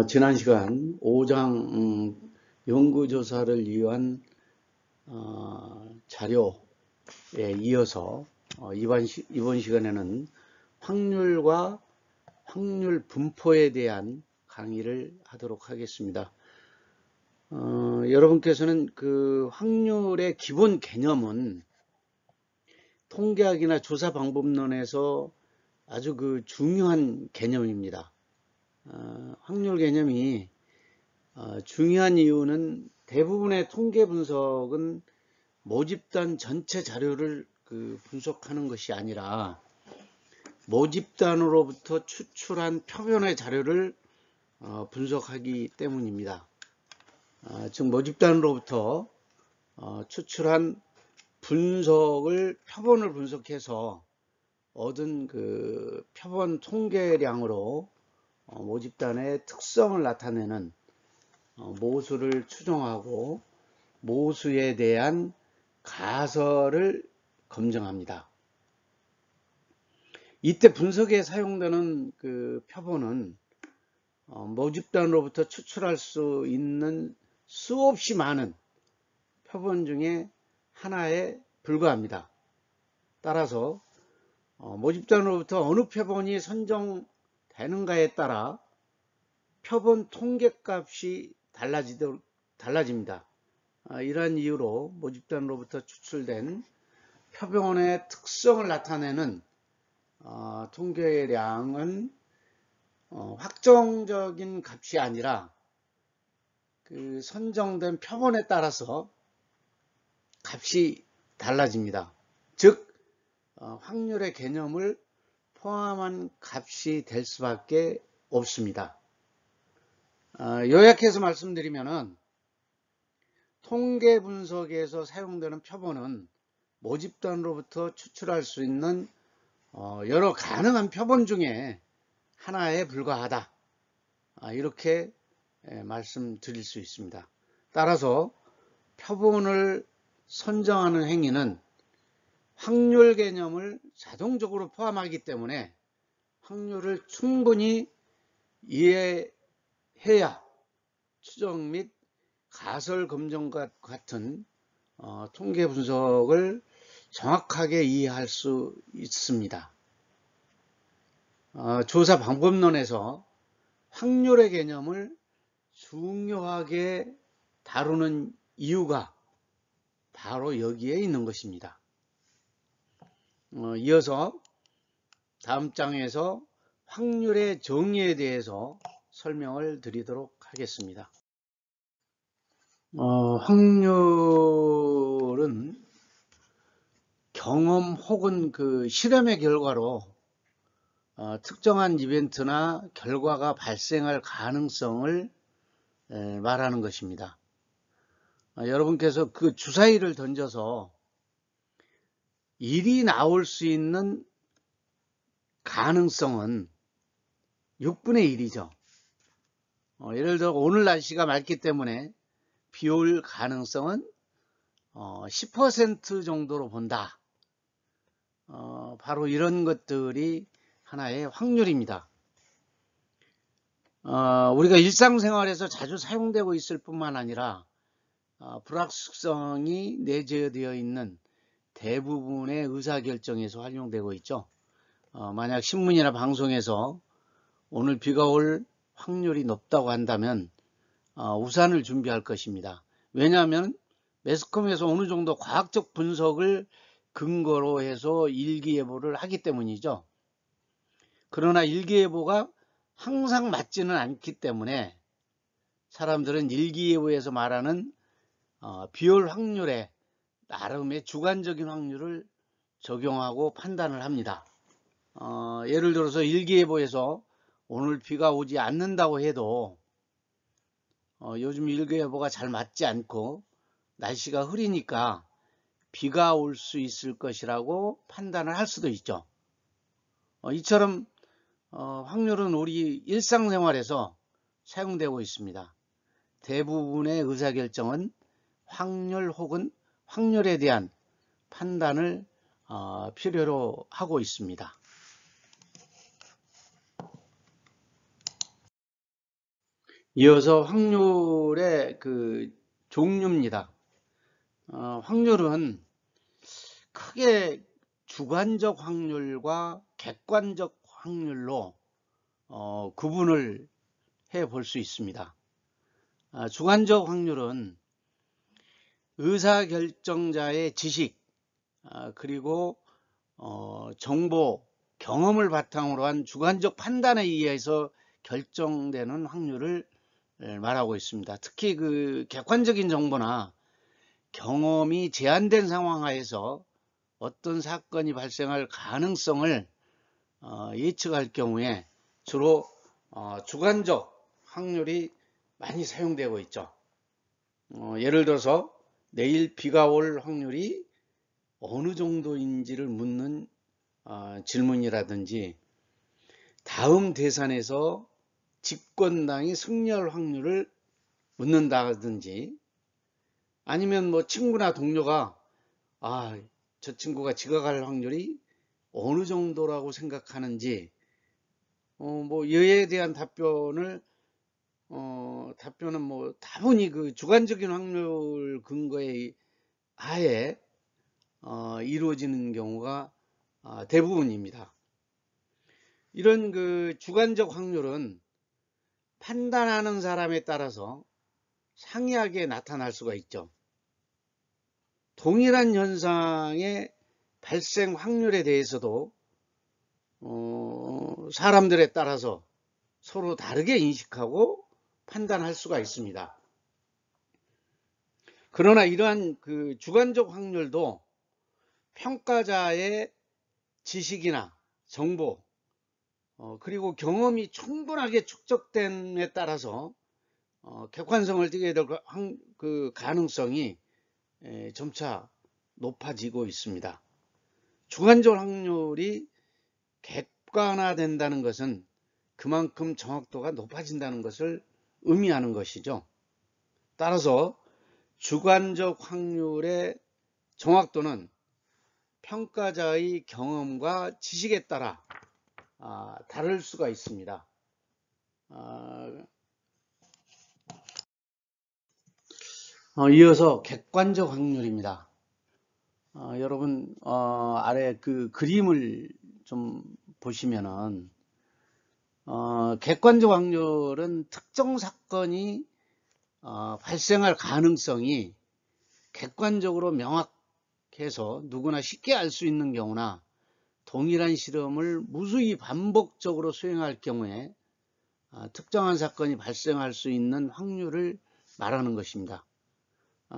지난 시간 5장 연구조사를 위한 자료에 이어서 이번 시간에는 확률과 확률 분포에 대한 강의를 하도록 하겠습니다. 여러분께서는 그 확률의 기본 개념은 통계학이나 조사 방법론에서 아주 그 중요한 개념입니다. 확률 개념이 중요한 이유는 대부분의 통계 분석은 모집단 전체 자료를 분석하는 것이 아니라 모집단으로부터 추출한 표본의 자료를 분석하기 때문입니다. 즉 모집단으로부터 추출한 표본을 분석해서 얻은 그 표본 통계량으로 모집단의 특성을 나타내는 모수를 추정하고 모수에 대한 가설을 검증합니다. 이때 분석에 사용되는 그 표본은 모집단으로부터 추출할 수 있는 수없이 많은 표본 중에 하나에 불과합니다. 따라서 모집단으로부터 어느 표본이 선정되는가에 따라 표본 통계값이 달라집니다. 이러한 이유로 모집단으로부터 추출된 표본의 특성을 나타내는 통계량은 확정적인 값이 아니라 그 선정된 표본에 따라서 값이 달라집니다. 즉 확률의 개념을 포함한 값이 될 수밖에 없습니다. 요약해서 말씀드리면은 통계 분석에서 사용되는 표본은 모집단으로부터 추출할 수 있는 여러 가능한 표본 중에 하나에 불과하다. 이렇게 말씀드릴 수 있습니다. 따라서 표본을 선정하는 행위는 확률 개념을 자동적으로 포함하기 때문에 확률을 충분히 이해해야 추정 및 가설 검증과 같은 통계 분석을 정확하게 이해할 수 있습니다. 조사 방법론에서 확률의 개념을 중요하게 다루는 이유가 바로 여기에 있는 것입니다. 이어서 다음 장에서 확률의 정의에 대해서 설명을 드리도록 하겠습니다. 확률은 경험 혹은 그 실험의 결과로 특정한 이벤트나 결과가 발생할 가능성을 말하는 것입니다. 여러분께서 그 주사위를 던져서 일이 나올 수 있는 가능성은 6분의 1이죠. 예를 들어 오늘 날씨가 맑기 때문에 비 올 가능성은 10% 정도로 본다. 바로 이런 것들이 하나의 확률입니다. 우리가 일상생활에서 자주 사용되고 있을 뿐만 아니라 불확실성이 내재되어 있는 대부분의 의사결정에서 활용되고 있죠. 만약 신문이나 방송에서 오늘 비가 올 확률이 높다고 한다면 우산을 준비할 것입니다. 왜냐하면 매스컴에서 어느 정도 과학적 분석을 근거로 해서 일기예보를 하기 때문이죠. 그러나 일기예보가 항상 맞지는 않기 때문에 사람들은 일기예보에서 말하는 비올 확률에 나름의 주관적인 확률을 적용하고 판단을 합니다. 예를 들어서 일기예보에서 오늘 비가 오지 않는다고 해도 요즘 일기예보가 잘 맞지 않고 날씨가 흐리니까 비가 올 수 있을 것이라고 판단을 할 수도 있죠. 이처럼 확률은 우리 일상생활에서 사용되고 있습니다. 대부분의 의사결정은 확률 혹은 확률에 대한 판단을 필요로 하고 있습니다. 이어서 확률의 그 종류입니다. 확률은 크게 주관적 확률과 객관적 확률로 구분을 해 볼 수 있습니다. 주관적 확률은 의사결정자의 지식, 그리고 정보, 경험을 바탕으로 한 주관적 판단에 의해서 결정되는 확률을 말하고 있습니다. 특히 그 객관적인 정보나 경험이 제한된 상황 하에서 어떤 사건이 발생할 가능성을 예측할 경우에 주로 주관적 확률이 많이 사용되고 있죠. 예를 들어서 내일 비가 올 확률이 어느 정도인지를 묻는 질문이라든지, 다음 대선에서 집권당이 승리할 확률을 묻는다든지, 아니면 뭐 친구나 동료가 저 친구가 지각할 확률이 어느 정도라고 생각하는지, 뭐 이에 대한 답변은 뭐 다분히 그 주관적인 확률 근거에 하에 이루어지는 경우가 대부분입니다. 이런 그 주관적 확률은 판단하는 사람에 따라서 상이하게 나타날 수가 있죠. 동일한 현상의 발생 확률에 대해서도 사람들에 따라서 서로 다르게 인식하고 판단할 수가 있습니다. 그러나 이러한 그 주관적 확률도 평가자의 지식이나 정보, 그리고 경험이 충분하게 축적됨에 따라서 객관성을 띠게 될 그 가능성이 점차 높아지고 있습니다. 주관적 확률이 객관화된다는 것은 그만큼 정확도가 높아진다는 것을 의미하는 것이죠. 따라서 주관적 확률의 정확도는 평가자의 경험과 지식에 따라 다를 수가 있습니다. 이어서 객관적 확률입니다. 여러분 아래 그 그림을 좀 보시면은 객관적 확률은 특정 사건이 발생할 가능성이 객관적으로 명확해서 누구나 쉽게 알 수 있는 경우나, 동일한 실험을 무수히 반복적으로 수행할 경우에 특정한 사건이 발생할 수 있는 확률을 말하는 것입니다.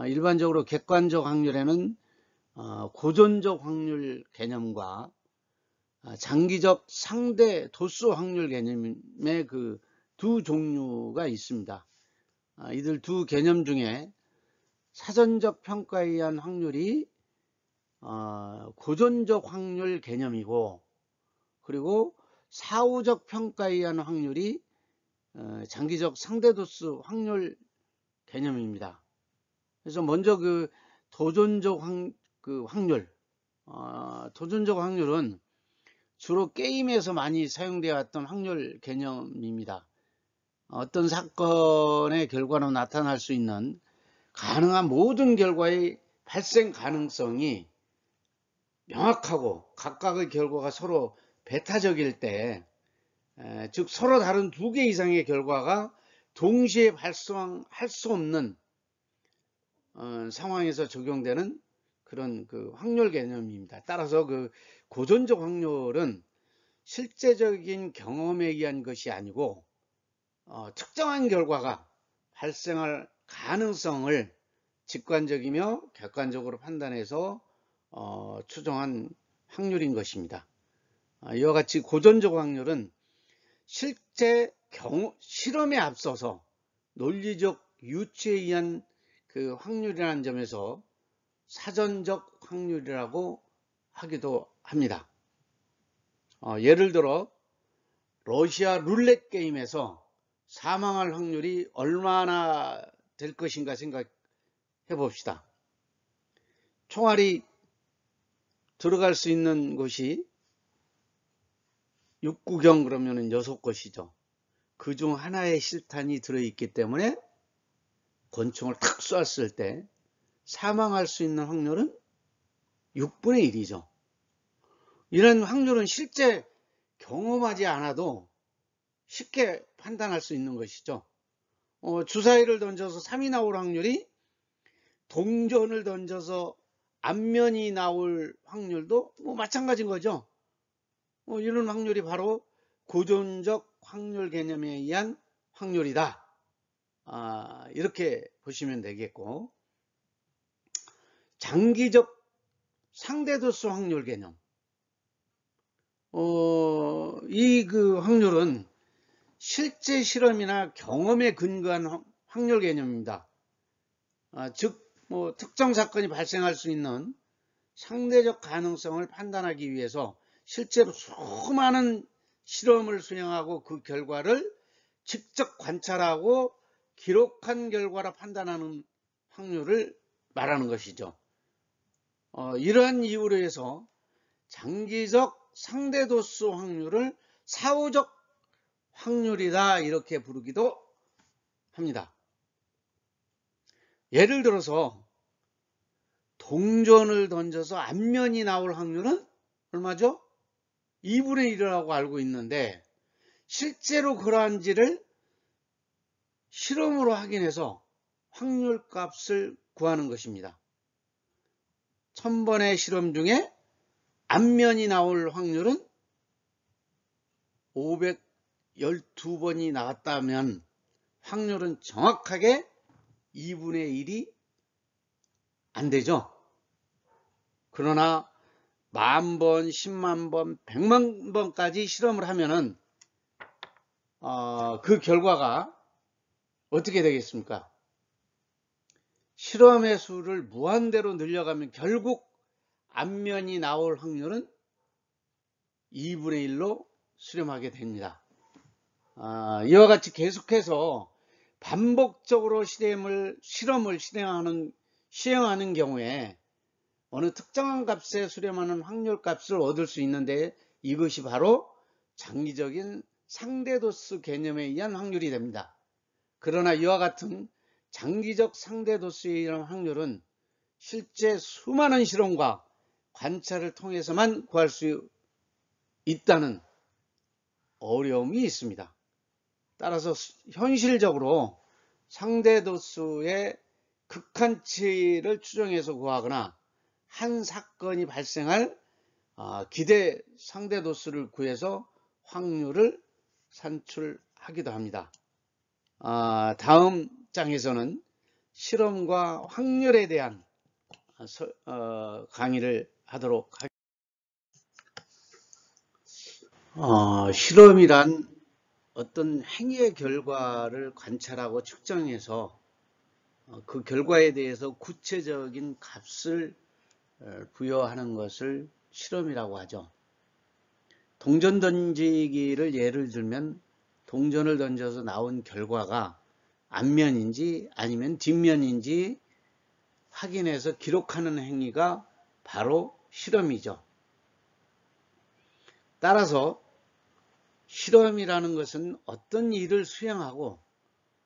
일반적으로 객관적 확률에는 고존적 확률 개념과 장기적 상대 도수 확률 개념의 그 두 종류가 있습니다. 이들 두 개념 중에 사전적 평가에 의한 확률이 고존적 확률 개념이고, 그리고 사후적 평가에 의한 확률이 장기적 상대도수 확률 개념입니다. 그래서 먼저 그 도전적 확률, 도전적 확률은 주로 게임에서 많이 사용되어 왔던 확률 개념입니다. 어떤 사건의 결과로 나타날 수 있는 가능한 모든 결과의 발생 가능성이 명확하고 각각의 결과가 서로 배타적일 때, 즉 서로 다른 두 개 이상의 결과가 동시에 발생할 수 없는 상황에서 적용되는 그런 그 확률 개념입니다. 따라서 그 고존적 확률은 실제적인 경험에 의한 것이 아니고 특정한 결과가 발생할 가능성을 직관적이며 객관적으로 판단해서 추정한 확률인 것입니다. 이와 같이 고존적 확률은 실제 실험에 앞서서 논리적 유추에 의한 그 확률이라는 점에서 사전적 확률이라고 하기도 합니다. 예를 들어 러시아 룰렛 게임에서 사망할 확률이 얼마나 될 것인가 생각해 봅시다. 총알이 들어갈 수 있는 곳이 6구경 그러면은 6곳이죠. 그중 하나의 실탄이 들어있기 때문에 권총을 탁 쐈을 때 사망할 수 있는 확률은 6분의 1이죠. 이런 확률은 실제 경험하지 않아도 쉽게 판단할 수 있는 것이죠. 주사위를 던져서 3이 나올 확률이 동전을 던져서 앞면이 나올 확률도 마찬가지인 거죠. 이런 확률이 바로 고존적 확률 개념에 의한 확률이다. 이렇게 보시면 되겠고, 장기적 상대도수 확률 개념. 이 확률은 실제 실험이나 경험에 근거한 확률 개념입니다. 즉, 특정 사건이 발생할 수 있는 상대적 가능성을 판단하기 위해서 실제로 수많은 실험을 수행하고 그 결과를 직접 관찰하고 기록한 결과라 판단하는 확률을 말하는 것이죠. 이러한 이유로 해서 장기적 상대도수 확률을 사후적 확률이다 이렇게 부르기도 합니다. 예를 들어서 동전을 던져서 앞면이 나올 확률은 얼마죠? 2분의 1이라고 알고 있는데 실제로 그러한지를 실험으로 확인해서 확률값을 구하는 것입니다. 1000번의 실험 중에 앞면이 나올 확률은 512번이 나왔다면 확률은 정확하게 2분의 1이 안 되죠. 그러나 10,000번, 100,000번, 1,000,000번까지 실험을 하면은 그 결과가 어떻게 되겠습니까? 실험의 수를 무한대로 늘려가면 결국 앞면이 나올 확률은 2분의 1로 수렴하게 됩니다. 이와 같이 계속해서 반복적으로 실험을 시행하는 경우에 어느 특정한 값에 수렴하는 확률값을 얻을 수 있는데 이것이 바로 장기적인 상대도수 개념에 의한 확률이 됩니다. 그러나 이와 같은 장기적 상대도수에 의한 확률은 실제 수많은 실험과 관찰을 통해서만 구할 수 있다는 어려움이 있습니다. 따라서 현실적으로 상대도수의 극한치를 추정해서 구하거나 한 사건이 발생할 기대 상대도수를 구해서 확률을 산출하기도 합니다. 다음 장에서는 실험과 확률에 대한 강의를 하도록 하겠습니다. 실험이란 어떤 행위의 결과를 관찰하고 측정해서 그 결과에 대해서 구체적인 값을 부여하는 것을 실험이라고 하죠. 동전 던지기를 예를 들면 동전을 던져서 나온 결과가 앞면인지 아니면 뒷면인지 확인해서 기록하는 행위가 바로 실험이죠. 따라서 실험이라는 것은 어떤 일을 수행하고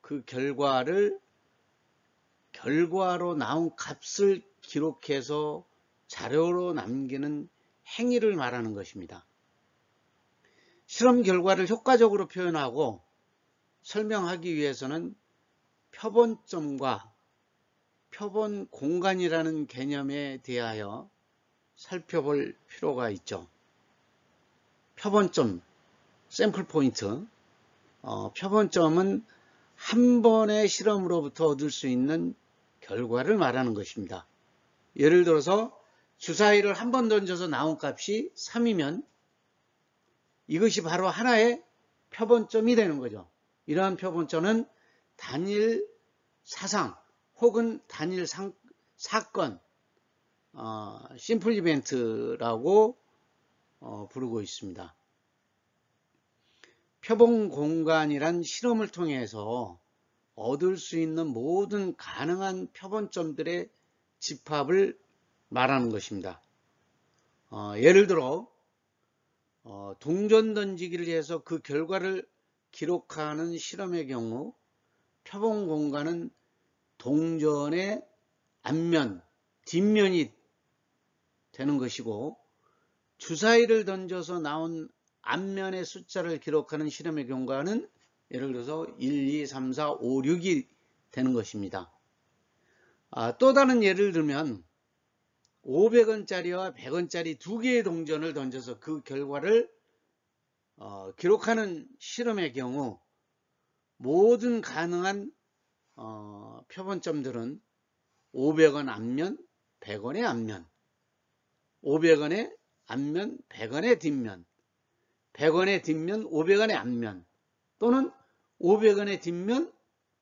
그 결과로 나온 값을 기록해서 자료로 남기는 행위를 말하는 것입니다. 실험 결과를 효과적으로 표현하고 설명하기 위해서는 표본점과 표본 공간이라는 개념에 대하여 살펴볼 필요가 있죠. 표본점, 샘플 포인트. 표본점은 한 번의 실험으로부터 얻을 수 있는 결과를 말하는 것입니다. 예를 들어서 주사위를 한 번 던져서 나온 값이 3이면 이것이 바로 하나의 표본점이 되는 거죠. 이러한 표본점은 단일 사상 혹은 단일 사건, 심플 이벤트라고 부르고 있습니다. 표본 공간이란 실험을 통해서 얻을 수 있는 모든 가능한 표본점들의 집합을 말하는 것입니다. 예를 들어 동전 던지기를 해서 그 결과를 기록하는 실험의 경우 표본 공간은 동전의 앞면, 뒷면이 되는 것이고, 주사위를 던져서 나온 앞면의 숫자를 기록하는 실험의 경우는 예를 들어서 1, 2, 3, 4, 5, 6이 되는 것입니다. 또 다른 예를 들면 500원짜리와 100원짜리 두 개의 동전을 던져서 그 결과를 기록하는 실험의 경우 모든 가능한 표본점들은 500원 앞면, 100원의 앞면, 500원의 앞면, 100원의 뒷면, 100원의 뒷면, 500원의 앞면, 또는 500원의 뒷면,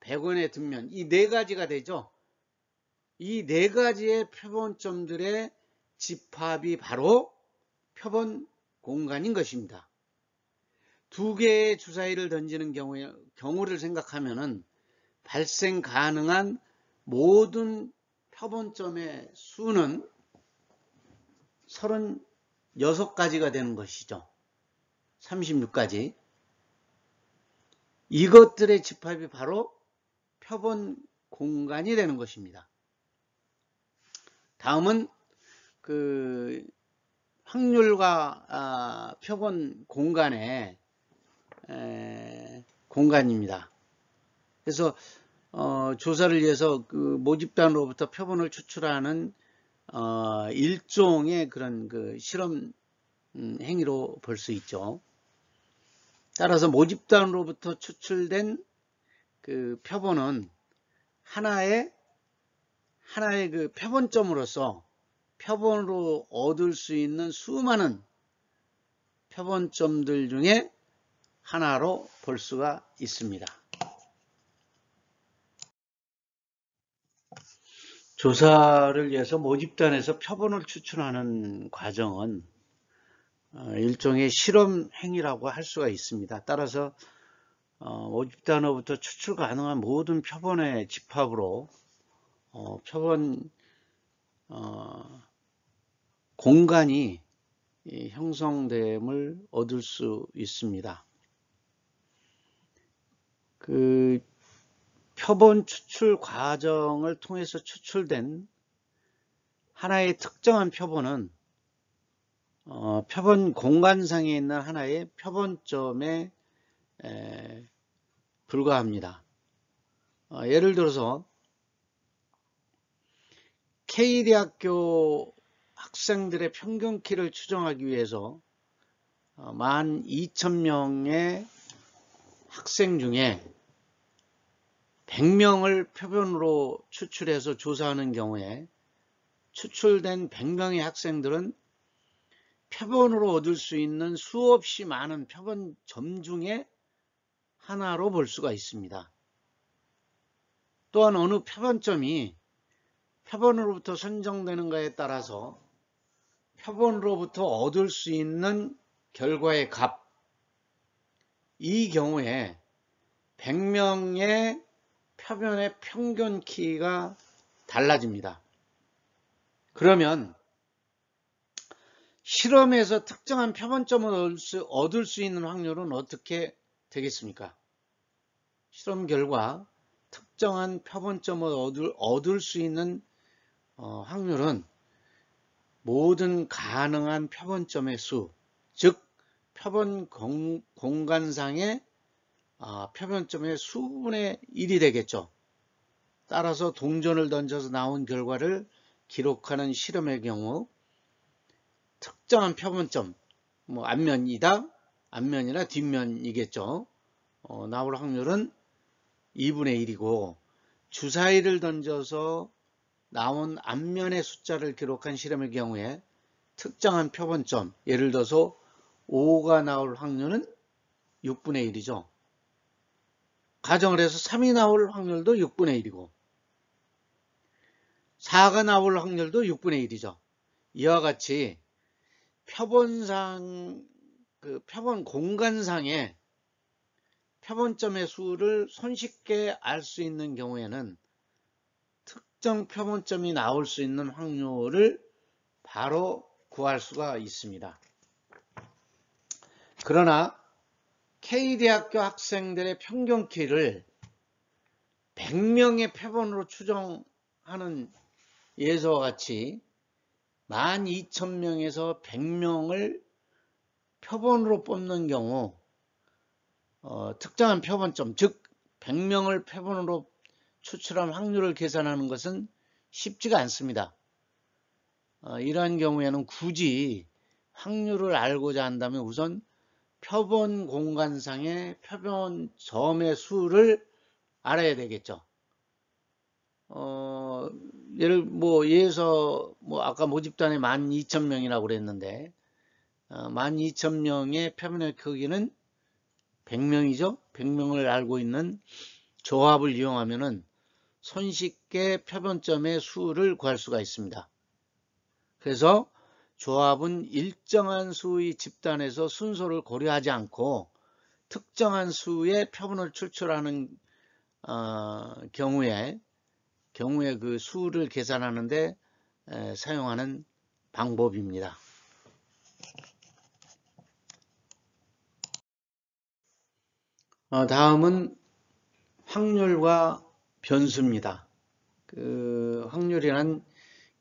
100원의 뒷면, 이 네 가지가 되죠. 이 네 가지의 표본점들의 집합이 바로 표본 공간인 것입니다. 두 개의 주사위를 던지는 경우를 생각하면은 발생 가능한 모든 표본점의 수는 36가지가 되는 것이죠. 36가지. 이것들의 집합이 바로 표본 공간이 되는 것입니다. 다음은 그 확률과 표본 공간의 공간입니다. 그래서 조사를 위해서 그 모집단으로부터 표본을 추출하는 일종의 그런 그 실험 행위로 볼 수 있죠. 따라서 모집단으로부터 추출된 그 표본은 하나의 그 표본점으로서 표본으로 얻을 수 있는 수많은 표본점들 중에 하나로 볼 수가 있습니다. 조사를 위해서 모집단에서 표본을 추출하는 과정은 일종의 실험 행위라고 할 수가 있습니다. 따라서 모집단으로부터 추출 가능한 모든 표본의 집합으로 표본 공간이 형성됨을 얻을 수 있습니다. 그 표본 추출 과정을 통해서 추출된 하나의 특정한 표본은 표본 공간상에 있는 하나의 표본점에 불과합니다. 예를 들어서 K대학교 학생들의 평균 키를 추정하기 위해서 12,000명의 학생 중에 100명을 표본으로 추출해서 조사하는 경우에 추출된 100명의 학생들은 표본으로 얻을 수 있는 수없이 많은 표본점 중에 하나로 볼 수가 있습니다. 또한 어느 표본점이 표본으로부터 선정되는가에 따라서 표본으로부터 얻을 수 있는 결과의 값, 이 경우에 100명의 표본의 평균 키가 달라집니다. 그러면 실험에서 특정한 표본점을 얻을 수 있는 확률은 어떻게 되겠습니까? 실험 결과 특정한 표본점을 얻을 수 있는 확률은 모든 가능한 표본점의 수, 즉 표본 공간상의 표본점의 수분의 1이 되겠죠. 따라서 동전을 던져서 나온 결과를 기록하는 실험의 경우 특정한 표본점, 뭐 앞면이다, 앞면이나 뒷면이겠죠. 나올 확률은 2분의 1이고 주사위를 던져서 나온 앞면의 숫자를 기록한 실험의 경우에 특정한 표본점, 예를 들어서 5가 나올 확률은 6분의 1이죠. 가정을 해서 3이 나올 확률도 6분의 1이고 4가 나올 확률도 6분의 1이죠. 이와 같이 표본 공간상의 표본점의 수를 손쉽게 알 수 있는 경우에는 특정 표본점이 나올 수 있는 확률을 바로 구할 수가 있습니다. 그러나 K대학교 학생들의 평균 키를 100명의 표본으로 추정하는 예서와 같이 12,000명에서 100명을 표본으로 뽑는 경우 특정한 표본점, 즉 100명을 표본으로 추출한 확률을 계산하는 것은 쉽지가 않습니다. 이러한 경우에는 굳이 확률을 알고자 한다면 우선 표본 공간상의 표본점의 수를 알아야 되겠죠. 예서 아까 모집단에 12,000명이라고 그랬는데 12,000명의 표본의 크기는 100명이죠. 100명을 알고 있는 조합을 이용하면은 손쉽게 표본점의 수를 구할 수가 있습니다. 그래서 조합은 일정한 수의 집단에서 순서를 고려하지 않고 특정한 수의 표본을 추출하는 경우에 그 수를 계산하는데 사용하는 방법입니다. 다음은 확률과 변수입니다. 그 확률이란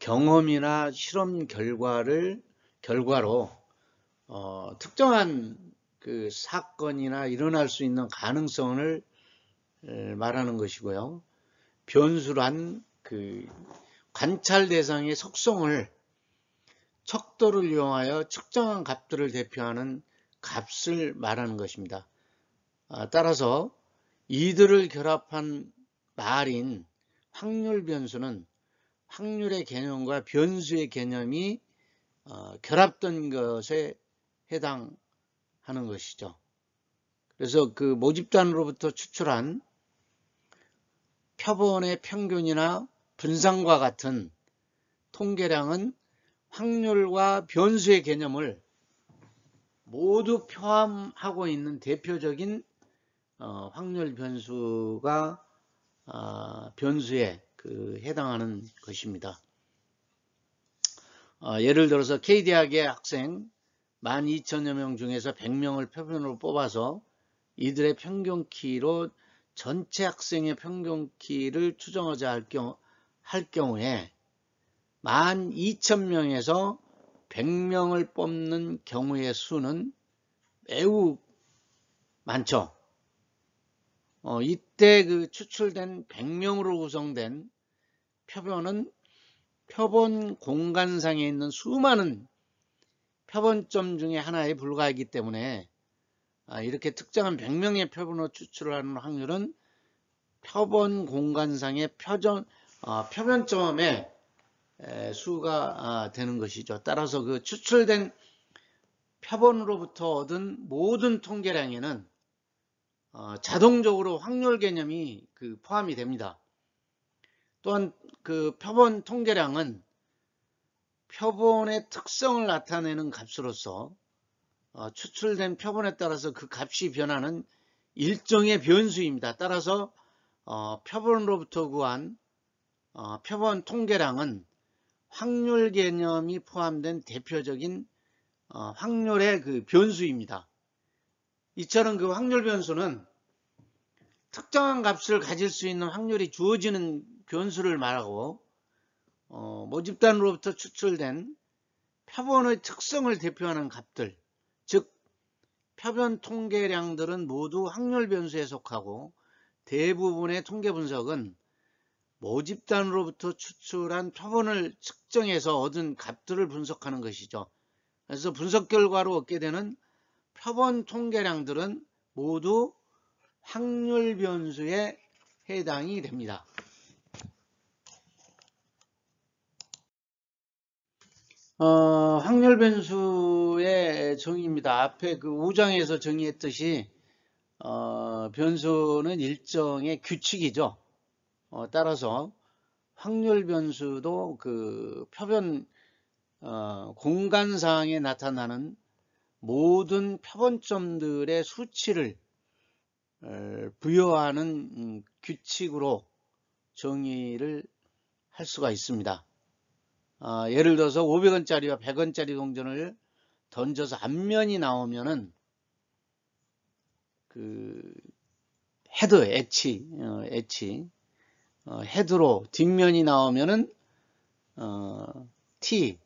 경험이나 실험 결과로 특정한 그 사건이나 일어날 수 있는 가능성을 말하는 것이고요. 변수란 그 관찰 대상의 속성을 척도를 이용하여 측정한 값들을 대표하는 값을 말하는 것입니다. 따라서 이들을 결합한 말인 확률 변수는 확률의 개념과 변수의 개념이 결합된 것에 해당하는 것이죠. 그래서 그 모집단으로부터 추출한 표본의 평균이나 분산과 같은 통계량은 확률과 변수의 개념을 모두 포함하고 있는 대표적인 확률 변수가 변수에 해당하는 것입니다. 예를 들어서 K대학의 학생 12,000여 명 중에서 100명을 표본으로 뽑아서 이들의 평균 키로 전체 학생의 평균 키를 추정하자 할 경우에 12,000명에서 100명을 뽑는 경우의 수는 매우 많죠. 이때 그 추출된 100명으로 구성된 표본은 표본 공간상에 있는 수많은 표본점 중에 하나에 불과하기 때문에 이렇게 특정한 100명의 표본으로 추출을 하는 확률은 표본 공간상의 표본점의 수가 되는 것이죠. 따라서 그 추출된 표본으로부터 얻은 모든 통계량에는 자동적으로 확률 개념이 포함이 됩니다. 또한 그 표본 통계량은 표본의 특성을 나타내는 값으로서 추출된 표본에 따라서 그 값이 변하는 일종의 변수입니다. 따라서 표본으로부터 구한 표본 통계량은 확률 개념이 포함된 대표적인 확률의 그 변수입니다. 이처럼 그 확률 변수는 특정한 값을 가질 수 있는 확률이 주어지는 변수를 말하고 모집단으로부터 추출된 표본의 특성을 대표하는 값들, 즉 표본 통계량들은 모두 확률 변수에 속하고 대부분의 통계 분석은 모집단으로부터 추출한 표본을 측정해서 얻은 값들을 분석하는 것이죠. 그래서 분석 결과로 얻게 되는 표본 통계량들은 모두 확률 변수에 해당이 됩니다. 확률 변수의 정의입니다. 앞에 그 5장에서 정의했듯이 변수는 일정의 규칙이죠. 따라서 확률 변수도 그 표본 공간상에 나타나는 모든 표본점들의 수치를 부여하는 규칙으로 정의를 할 수가 있습니다. 예를 들어서 500원짜리와 100원짜리 동전을 던져서 앞면이 나오면은 그 헤드 엣지 헤드로 뒷면이 나오면은 T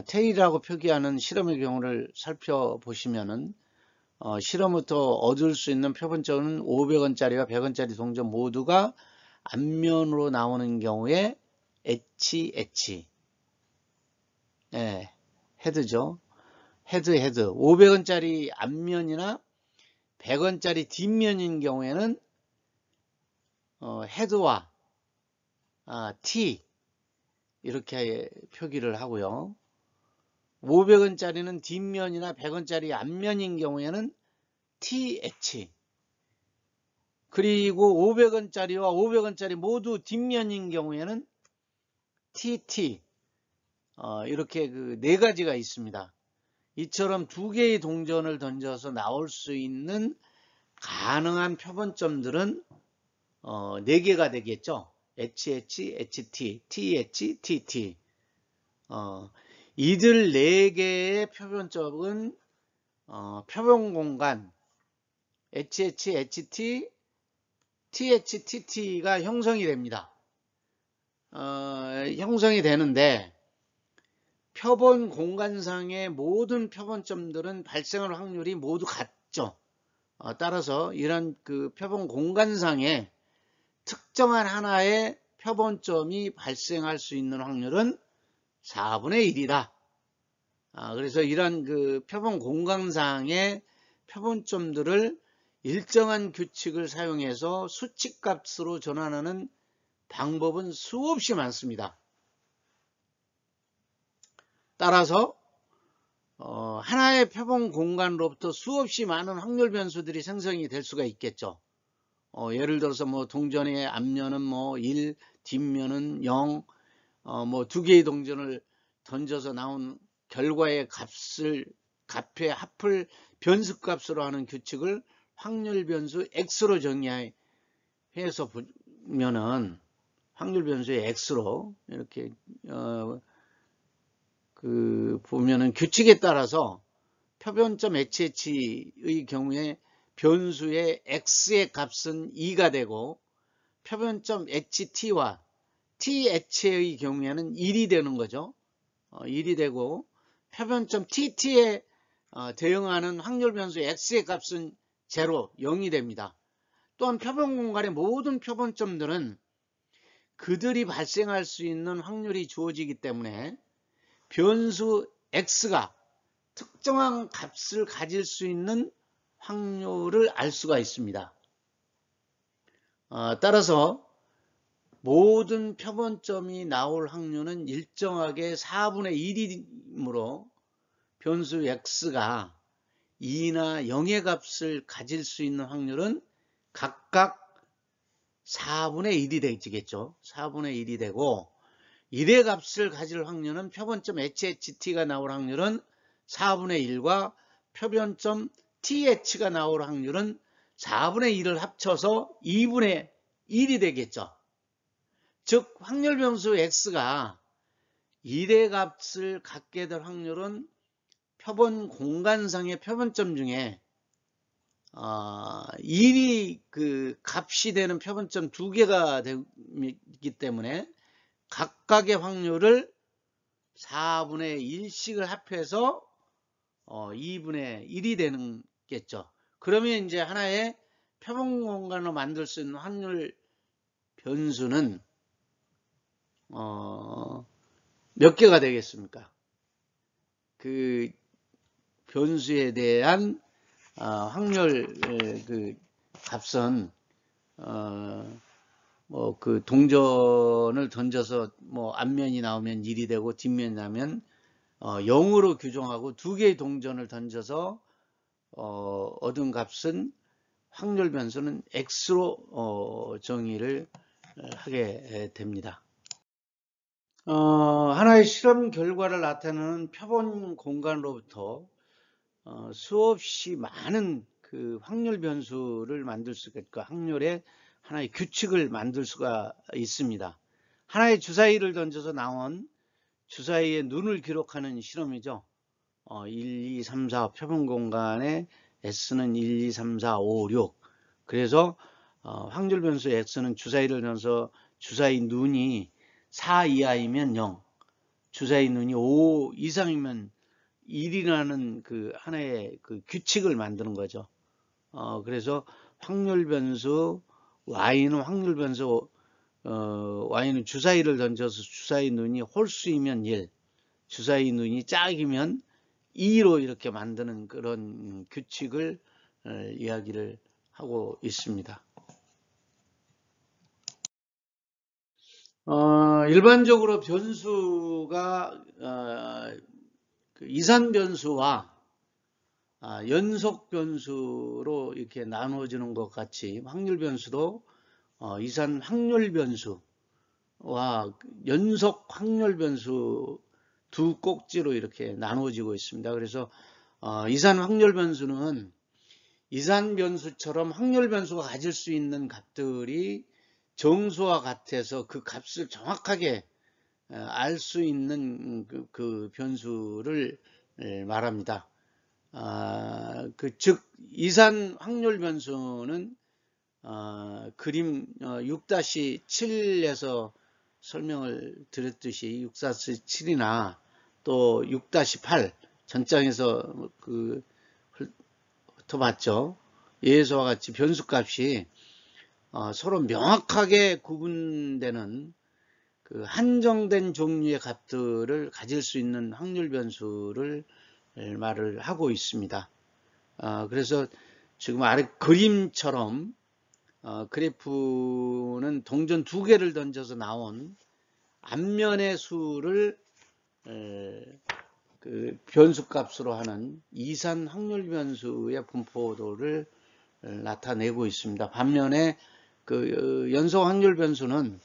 테일이라고 표기하는 실험의 경우를 살펴보시면은 실험부터 얻을 수 있는 표본점은 500원짜리와 100원짜리 동전 모두가 앞면으로 나오는 경우에 엣지 헤드죠. 헤드 500원짜리 앞면이나 100원짜리 뒷면인 경우에는 헤드와 T 이렇게 표기를 하고요. 500원짜리는 뒷면이나 100원짜리 앞면인 경우에는 TH, 그리고 500원짜리와 500원짜리 모두 뒷면인 경우에는 TT, 이렇게 그 네 가지가 있습니다. 이처럼 두 개의 동전을 던져서 나올 수 있는 가능한 표본점들은 네 개가 되겠죠. HH, HT, TH, TT. 이들 네 개의 표본점은 표본 공간 HH, HT, TH, TT가 형성이 됩니다. 형성이 되는데 표본 공간상의 모든 표본점들은 발생할 확률이 모두 같죠. 따라서 이런 그 표본 공간상에 특정한 하나의 표본점이 발생할 수 있는 확률은 4분의 1이다. 그래서 이런 그 표본 공간상의 표본점들을 일정한 규칙을 사용해서 수치값으로 전환하는 방법은 수없이 많습니다. 따라서 하나의 표본 공간으로부터 수없이 많은 확률 변수들이 생성이 될 수가 있겠죠. 예를 들어서 뭐 동전의 앞면은 뭐 1, 뒷면은 0, 뭐 두 개의 동전을 던져서 나온 결과의 값의 합을 변수값으로 하는 규칙을 확률 변수 X로 정의해서 보면은 확률 변수의 X로 이렇게 보면은 규칙에 따라서 표본점 HH의 경우에 변수의 X의 값은 2가 되고 표본점 HT와 TH의 경우에는 1이 되는 거죠. 1이 되고 표본점 TT에 대응하는 확률 변수 X의 값은 0, 0이 됩니다. 또한 표본 공간의 모든 표본점들은 그들이 발생할 수 있는 확률이 주어지기 때문에 변수 X가 특정한 값을 가질 수 있는 확률을 알 수가 있습니다. 따라서 모든 표본점이 나올 확률은 일정하게 4분의 1이므로 변수 X가 2나 0의 값을 가질 수 있는 확률은 각각 4분의 1이 되겠죠. 4분의 1이 되고 1의 값을 가질 확률은 표본점 HHT가 나올 확률은 4분의 1과 표본점 TH가 나올 확률은 4분의 1을 합쳐서 2분의 1이 되겠죠. 즉 확률 변수 X가 1의 값을 갖게 될 확률은 표본 공간상의 표본점 중에 1이 그 값이 되는 표본점 2개가 되기 때문에 각각의 확률을 4분의 1씩을 합해서 2분의 1이 되겠죠. 그러면 이제 하나의 표본 공간으로 만들 수 있는 확률 변수는 몇 개가 되겠습니까? 그 변수에 대한 확률 그 값은 뭐 그 동전을 던져서 뭐 앞면이 나오면 1이 되고 뒷면이 나면 0으로 규정하고 두 개의 동전을 던져서 얻은 값은 확률 변수는 X로 정의를 하게 됩니다. 하나의 실험 결과를 나타내는 표본 공간으로부터 수없이 많은 그 확률 변수를 만들 수가 있고 확률의 하나의 규칙을 만들 수가 있습니다. 하나의 주사위를 던져서 나온 주사위의 눈을 기록하는 실험이죠. 1, 2, 3, 4 표본 공간의 S는 1, 2, 3, 4, 5, 6. 그래서 확률 변수 X는 주사위를 넣어서 주사위 눈이 4 이하이면 0, 주사위 눈이 5 이상이면 1이라는 그 하나의 그 규칙을 만드는 거죠. 그래서 확률 변수 Y는 확률 변수 Y는 주사위를 던져서 주사위 눈이 홀수이면 1, 주사위 눈이 짝이면 2로 이렇게 만드는 그런 규칙을 이야기를 하고 있습니다. 일반적으로 변수가 그 이산 변수와 연속 변수로 이렇게 나누어지는 것 같이 확률 변수도 이산 확률 변수와 연속 확률 변수 두 꼭지로 이렇게 나누어지고 있습니다. 그래서 이산 확률 변수는 이산 변수처럼 확률 변수가 가질 수 있는 값들이 정수와 같아서 그 값을 정확하게 알 수 있는 그 변수를 말합니다. 즉 이산 확률 변수는 그림 6-7에서 설명을 드렸듯이 6-7이나 또 6-8 전장에서 훑어봤죠. 예수와 같이 변수값이 서로 명확하게 구분되는 그 한정된 종류의 값들을 가질 수 있는 확률 변수를 말을 하고 있습니다. 그래서 지금 아래 그림처럼 그래프는 동전 두 개를 던져서 나온 앞면의 수를 그 변수값으로 하는 이산 확률 변수의 분포도를 나타내고 있습니다. 반면에 그 연속 확률 변수는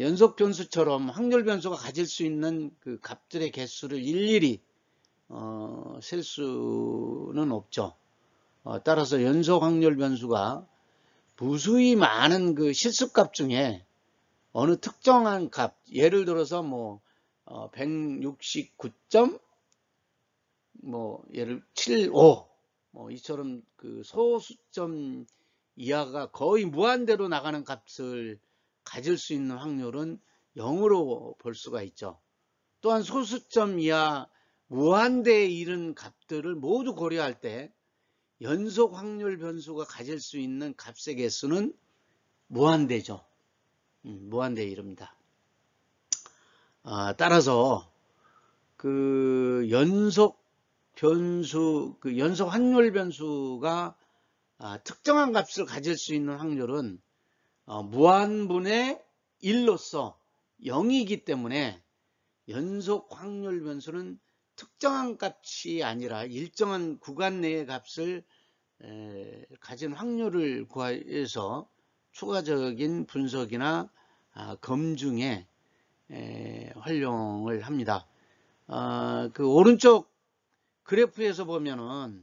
연속 변수처럼 확률 변수가 가질 수 있는 그 값들의 개수를 일일이 셀 수는 없죠. 따라서 연속 확률 변수가 무수히 많은 그 실수값 중에 어느 특정한 값, 예를 들어서 뭐 169점, 예를 75, 이처럼 그 소수점 이하가 거의 무한대로 나가는 값을 가질 수 있는 확률은 0으로 볼 수가 있죠. 또한 소수점 이하 무한대에 이른 값들을 모두 고려할 때 연속 확률 변수가 가질 수 있는 값의 개수는 무한대죠. 무한대에 이릅니다. 따라서 그 연속 변수, 그 연속 확률 변수가 특정한 값을 가질 수 있는 확률은 무한분의 1로서 0이기 때문에 연속 확률 변수는 특정한 값이 아니라 일정한 구간 내의 값을 가진 확률을 구해서 추가적인 분석이나 검증에 활용을 합니다. 그 오른쪽 그래프에서 보면은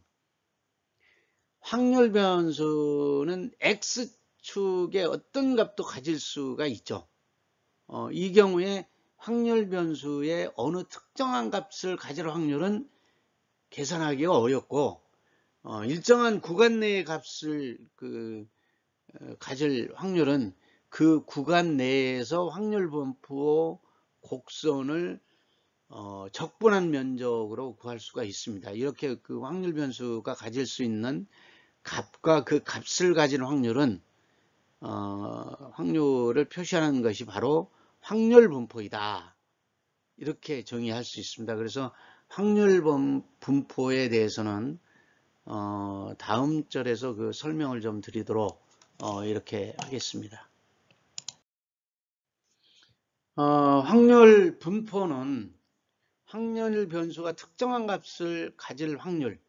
확률 변수는 X축의 어떤 값도 가질 수가 있죠. 이 경우에 확률 변수의 어느 특정한 값을 가질 확률은 계산하기가 어렵고 일정한 구간 내의 값을 가질 확률은 그 구간 내에서 확률 분포 곡선을 적분한 면적으로 구할 수가 있습니다. 이렇게 그 확률 변수가 가질 수 있는 값과 그 값을 가진 확률은 확률을 표시하는 것이 바로 확률 분포이다. 이렇게 정의할 수 있습니다. 그래서 확률 분포에 대해서는 다음 절에서 그 설명을 좀 드리도록 이렇게 하겠습니다. 확률 분포는 확률 변수가 특정한 값을 가질 확률,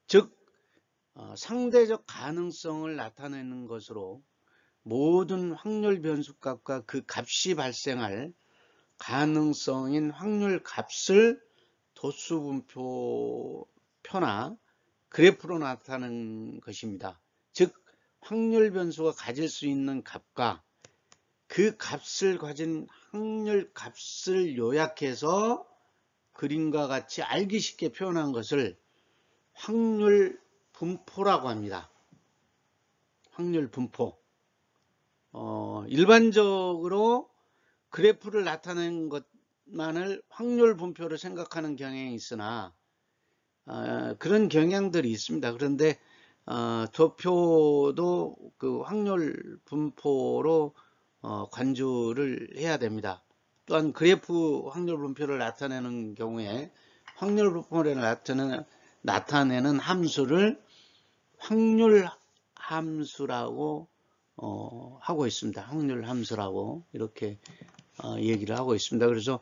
즉 상대적 가능성을 나타내는 것으로 모든 확률 변수 값과 그 값이 발생할 가능성인 확률 값을 도수 분포표나 그래프로 나타내는 것입니다. 즉 확률 변수가 가질 수 있는 값과 그 값을 가진 확률 값을 요약해서 그림과 같이 알기 쉽게 표현한 것을 확률 분포라고 합니다. 확률 분포. 일반적으로 그래프를 나타낸 것만을 확률 분포로 생각하는 경향이 있으나 그런 경향들이 있습니다. 그런데 도표도 그 확률 분포로 간주를 해야 됩니다. 또한 그래프 확률 분포를 나타내는 경우에 확률 분포를 나타내는 함수를 확률 함수라고 하고 있습니다. 확률 함수라고 이렇게 얘기를 하고 있습니다. 그래서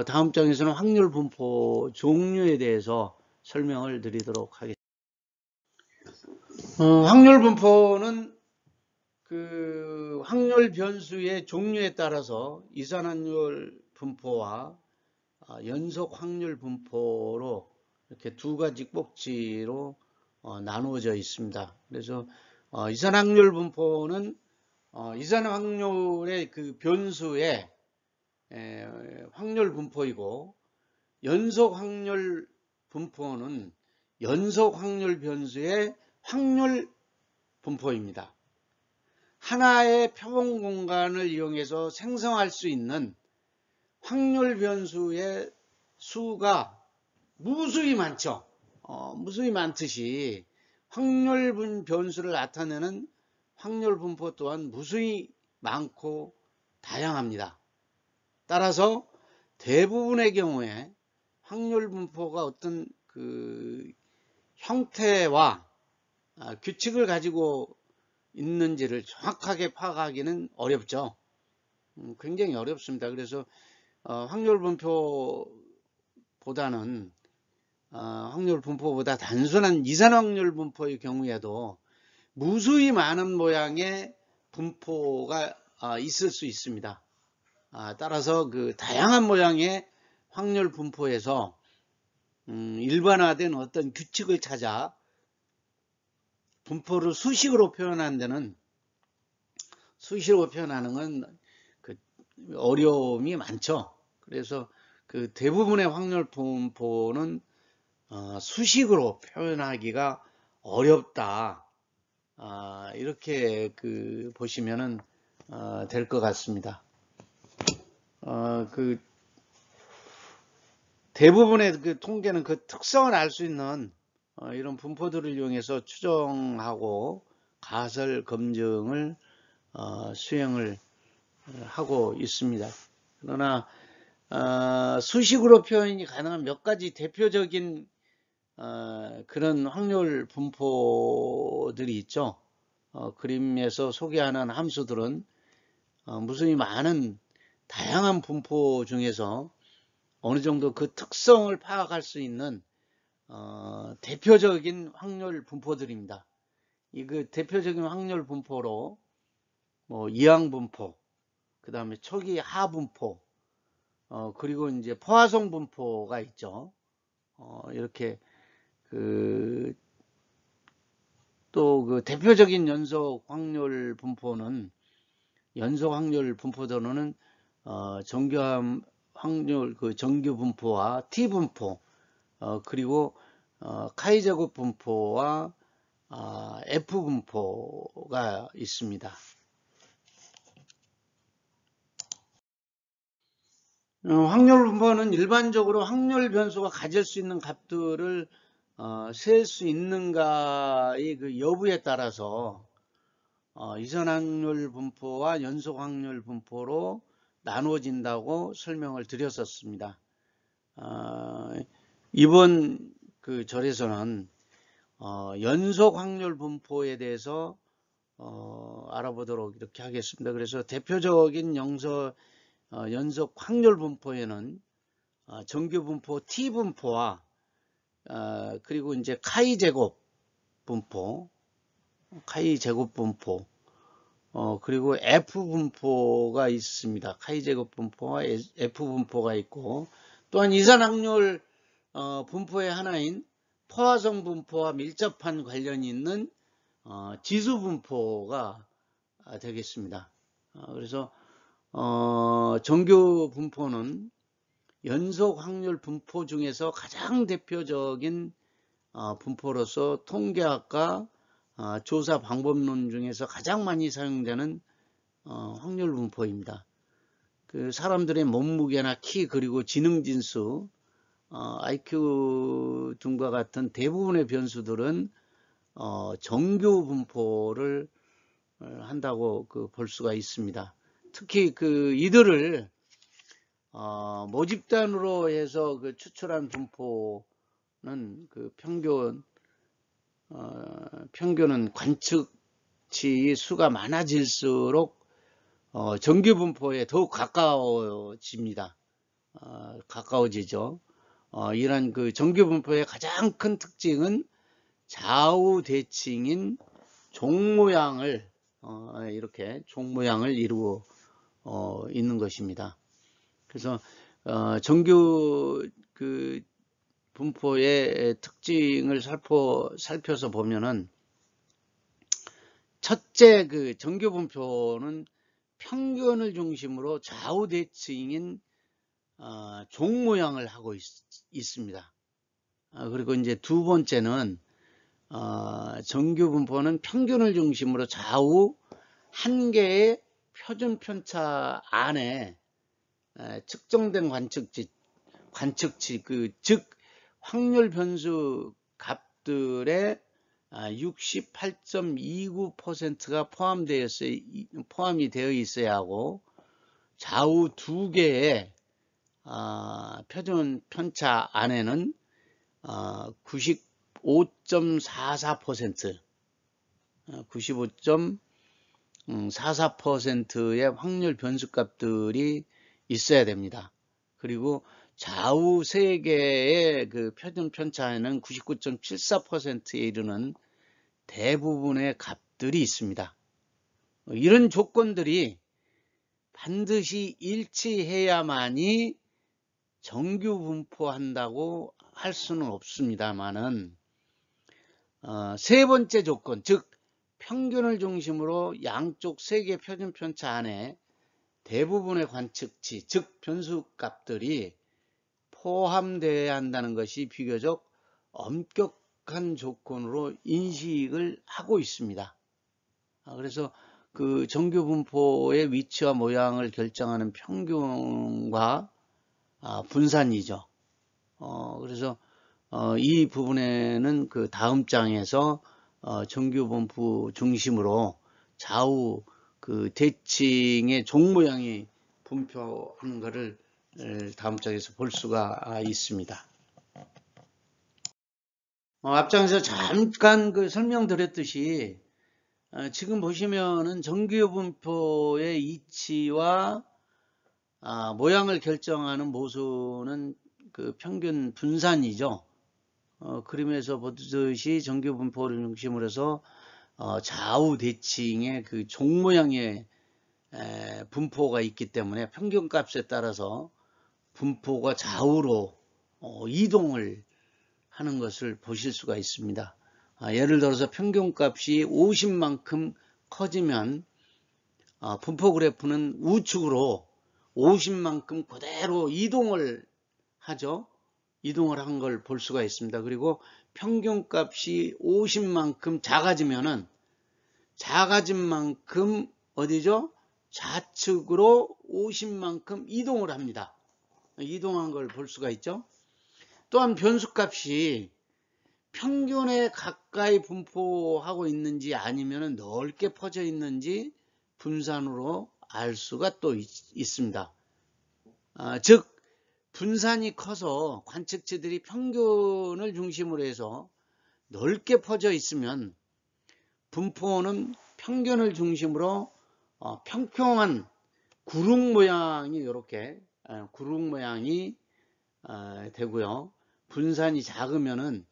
다음 장에서는 확률 분포 종류에 대해서 설명을 드리도록 하겠습니다. 확률 분포는 그 확률 변수의 종류에 따라서 이산확률 분포와 연속 확률 분포로 이렇게 두 가지 꼭지로 나누어져 있습니다. 그래서 이산확률 분포는 이산확률의 그 변수의 확률 분포이고, 연속 확률 분포는 연속 확률 변수의 확률 분포입니다. 하나의 표본 공간을 이용해서 생성할 수 있는 확률 변수의 수가 무수히 많죠. 무수히 많듯이 확률 변수를 나타내는 확률 분포 또한 무수히 많고 다양합니다. 따라서 대부분의 경우에 확률 분포가 어떤 그 형태와 규칙을 가지고 있는지를 정확하게 파악하기는 어렵죠. 굉장히 어렵습니다. 그래서 확률 분포보다는 확률 분포보다 단순한 이산 확률 분포의 경우에도 무수히 많은 모양의 분포가 있을 수 있습니다. 따라서 그 다양한 모양의 확률 분포에서 일반화된 어떤 규칙을 찾아 분포를 수식으로 표현하는 데는 수식으로 표현하는 건 그 어려움이 많죠. 그래서 그 대부분의 확률 분포는 수식으로 표현하기가 어렵다. 이렇게 그 보시면은 될 것 같습니다. 그 대부분의 그 통계는 그 특성을 알 수 있는 이런 분포들을 이용해서 추정하고 가설 검증을 수행을 하고 있습니다. 그러나 수식으로 표현이 가능한 몇 가지 대표적인 그런 확률 분포들이 있죠. 그림에서 소개하는 함수들은 무수히 많은 다양한 분포 중에서 어느 정도 그 특성을 파악할 수 있는 대표적인 확률 분포들입니다. 이 그 대표적인 확률 분포로 뭐 이항 분포, 그 다음에 초기 하 분포, 그리고 이제 포화성 분포가 있죠. 이렇게 또 그 대표적인 연속 확률 분포는 연속 확률 분포도는 정규 확률 그 정규 분포와 T 분포, 그리고 카이 제곱 분포와 F 분포가 있습니다. 확률 분포는 일반적으로 확률 변수가 가질 수 있는 값들을 셀 수 있는가의 그 여부에 따라서 이선 확률 분포와 연속 확률 분포로 나누어진다고 설명을 드렸었습니다. 이번 그 절에서는 연속 확률 분포에 대해서 알아보도록 이렇게 하겠습니다. 그래서 대표적인 연속 확률 분포에는 정규 분포 T 분포와 그리고 이제 카이 제곱 분포, 그리고 F 분포가 있습니다. 카이 제곱 분포와 F 분포가 있고, 또한 이산 확률 분포의 하나인 포화성 분포와 밀접한 관련이 있는 지수 분포가 되겠습니다. 그래서 정규 분포는 연속 확률 분포 중에서 가장 대표적인 분포로서 통계학과 조사 방법론 중에서 가장 많이 사용되는 확률 분포입니다. 그 사람들의 몸무게나 키 그리고 지능진수, IQ 등과 같은 대부분의 변수들은 정규 분포를 한다고 볼 수가 있습니다. 특히 이들을 모집단으로 해서 추출한 분포는 평균은 관측치 수가 많아질수록 정규 분포에 더욱 가까워집니다. 가까워지죠. 이런 정규 분포의 가장 큰 특징은 좌우 대칭인 종 모양을 이렇게 종 모양을 이루어 있는 것입니다. 그래서 정규 분포의 특징을 살펴서 보면은 첫째 정규 분포는 평균을 중심으로 좌우 대칭인 종 모양을 하고 있습니다. 그리고 이제 두 번째는 정규 분포는 평균을 중심으로 좌우 한 개의 표준 편차 안에 측정된 관측치 즉 확률 변수 값들의 68.29%가 포함이 되어 있어야 하고 좌우 두 개의 표준 편차 안에는 95.44%의 확률 변수 값들이 있어야 됩니다. 그리고 좌우 세 개의 표준 편차에는 99.74%에 이르는 대부분의 값들이 있습니다. 이런 조건들이 반드시 일치해야만이 정규 분포한다고 할 수는 없습니다만은 세 번째 조건, 즉 평균을 중심으로 양쪽 세 개 표준 편차 안에 대부분의 관측치, 즉 변수값들이 포함되어야 한다는 것이 비교적 엄격한 조건으로 인식을 하고 있습니다. 그래서 정규 분포의 위치와 모양을 결정하는 평균과 분산이죠. 그래서 이 부분에는 다음 장에서 정규 분포 중심으로 좌우 대칭의 종 모양이 분포하는 것을 다음 장에서 볼 수가 있습니다. 앞장에서 잠깐 설명드렸듯이 지금 보시면은 정규 분포의 이치와 모양을 결정하는 모순은 평균 분산이죠. 그림에서 보듯이 정규 분포를 중심으로 해서 좌우 대칭의 종 모양의 분포가 있기 때문에 평균값에 따라서 분포가 좌우로 이동을 하는 것을 보실 수가 있습니다. 예를 들어서 평균값이 50만큼 커지면 분포 그래프는 우측으로 50만큼 그대로 이동을 하죠. 이동을 한 걸 볼 수가 있습니다. 그리고 평균값이 50만큼 작아지면은 작아진 만큼 어디죠? 좌측으로 50만큼 이동을 합니다. 이동한 걸 볼 수가 있죠. 또한 변수값이 평균에 가까이 분포하고 있는지 아니면 넓게 퍼져 있는지 분산으로 알 수가 또 있습니다. 즉 분산이 커서 관측치들이 평균을 중심으로 해서 넓게 퍼져 있으면 분포는 평균을 중심으로 평평한 구릉 모양이 이렇게 구릉 모양이 되고요. 분산이 작으면은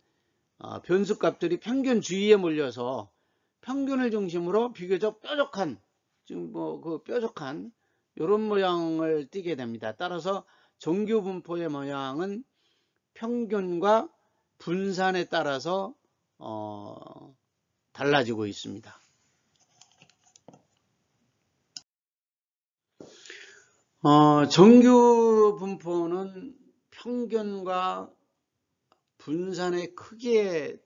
변수값들이 평균 주위에 몰려서 평균을 중심으로 비교적 뾰족한 지금 뾰족한 이런 모양을 띠게 됩니다. 따라서 정규 분포의 모양은 평균과 분산에 따라서 달라지고 있습니다. 정규 분포는 평균과 분산의 크기에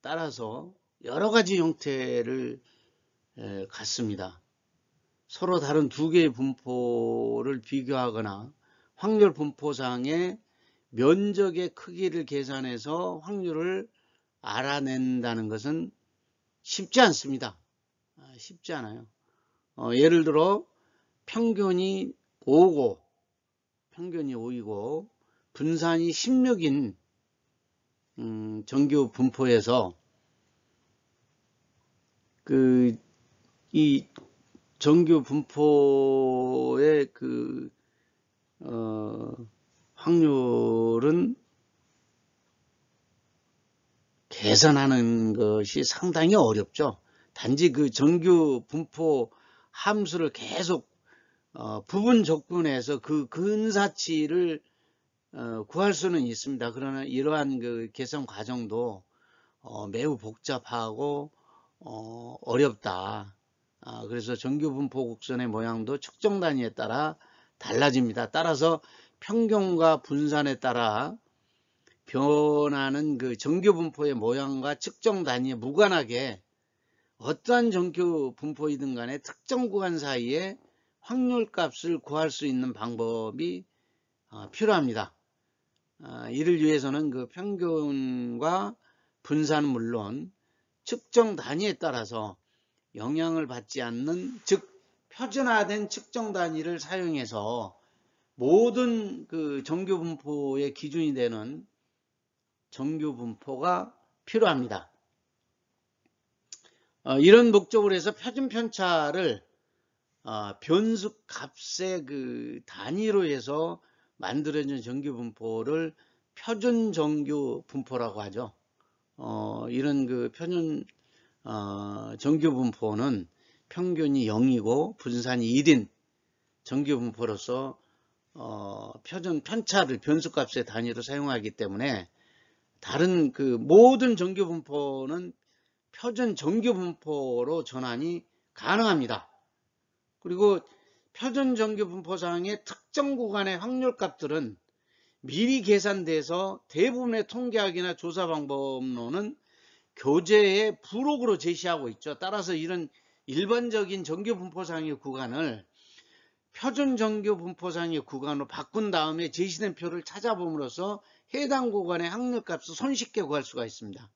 따라서 여러 가지 형태를 갖습니다. 서로 다른 두 개의 분포를 비교하거나 확률 분포상의 면적의 크기를 계산해서 확률을 알아낸다는 것은 쉽지 않습니다. 쉽지 않아요. 예를 들어 평균이 5이고 분산이 16인 정규 분포에서 이 정규 분포의 확률은 계산하는 것이 상당히 어렵죠. 단지 그 정규 분포 함수를 계속 부분 적분해서 그 근사치를 구할 수는 있습니다. 그러나 이러한 그 계산 과정도 매우 복잡하고 어렵다. 그래서 정규 분포 곡선의 모양도 측정 단위에 따라 달라집니다. 따라서 평균과 분산에 따라 변하는 그 정규 분포의 모양과 측정 단위에 무관하게 어떠한 정규 분포이든 간에 특정 구간 사이에 확률 값을 구할 수 있는 방법이 필요합니다. 이를 위해서는 그 평균과 분산은 물론 측정 단위에 따라서 영향을 받지 않는, 즉 표준화된 측정 단위를 사용해서 모든 그 정규 분포의 기준이 되는 정규 분포가 필요합니다. 이런 목적으로 해서 표준 편차를 변수 값의 그 단위로 해서 만들어진 정규 분포를 표준 정규 분포라고 하죠. 이런 그 표준 정규 분포는 평균이 0이고 분산이 1인 정규 분포로서 표준 편차를 변수 값의 단위로 사용하기 때문에 다른 그 모든 정규 분포는 표준 정규 분포로 전환이 가능합니다. 그리고 표준 정규 분포상의 특정 구간의 확률 값들은 미리 계산돼서 대부분의 통계학이나 조사 방법론은 교재에 부록으로 제시하고 있죠. 따라서 이런 일반적인 정규 분포상의 구간을 표준 정규 분포상의 구간으로 바꾼 다음에 제시된 표를 찾아봄으로써 해당 구간의 확률 값을 손쉽게 구할 수가 있습니다.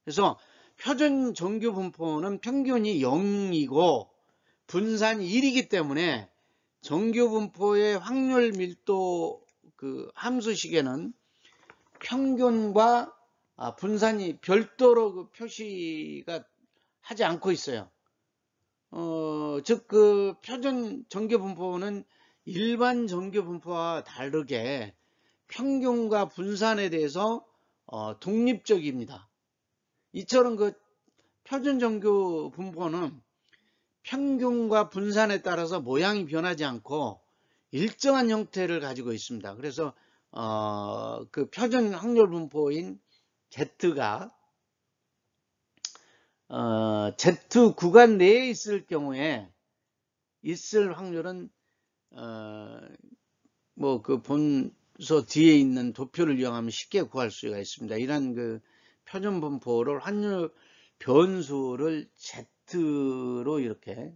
그래서 표준 정규 분포는 평균이 0이고 분산이 1이기 때문에 정규 분포의 확률 밀도 그 함수식에는 평균과 분산이 별도로 그 표시가 하지 않고 있어요. 즉 그 표준 정규 분포는 일반 정규 분포와 다르게 평균과 분산에 대해서 독립적입니다. 이처럼 그 표준 정규 분포는 평균과 분산에 따라서 모양이 변하지 않고 일정한 형태를 가지고 있습니다. 그래서 그 표준 확률 분포인 Z가 Z 구간 내에 있을 경우에 있을 확률은 뭐 그 본서 뒤에 있는 도표를 이용하면 쉽게 구할 수가 있습니다. 이런 그 표준 분포를 확률 변수를 Z로 이렇게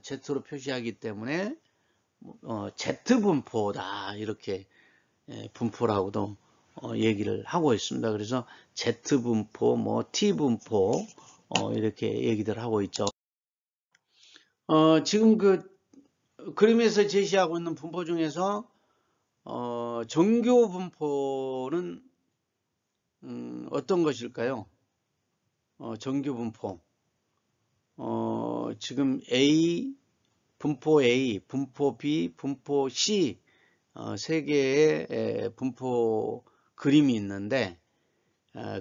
Z로 표시하기 때문에 Z 분포다 이렇게 분포라고도 얘기를 하고 있습니다. 그래서 Z 분포, 뭐 T 분포 이렇게 얘기들 하고 있죠. 지금 그 그림에서 제시하고 있는 분포 중에서 정규 분포는 어떤 것일까요? 정규 분포. 지금 분포 A, 분포 B, 분포 C 세 개의 분포 그림이 있는데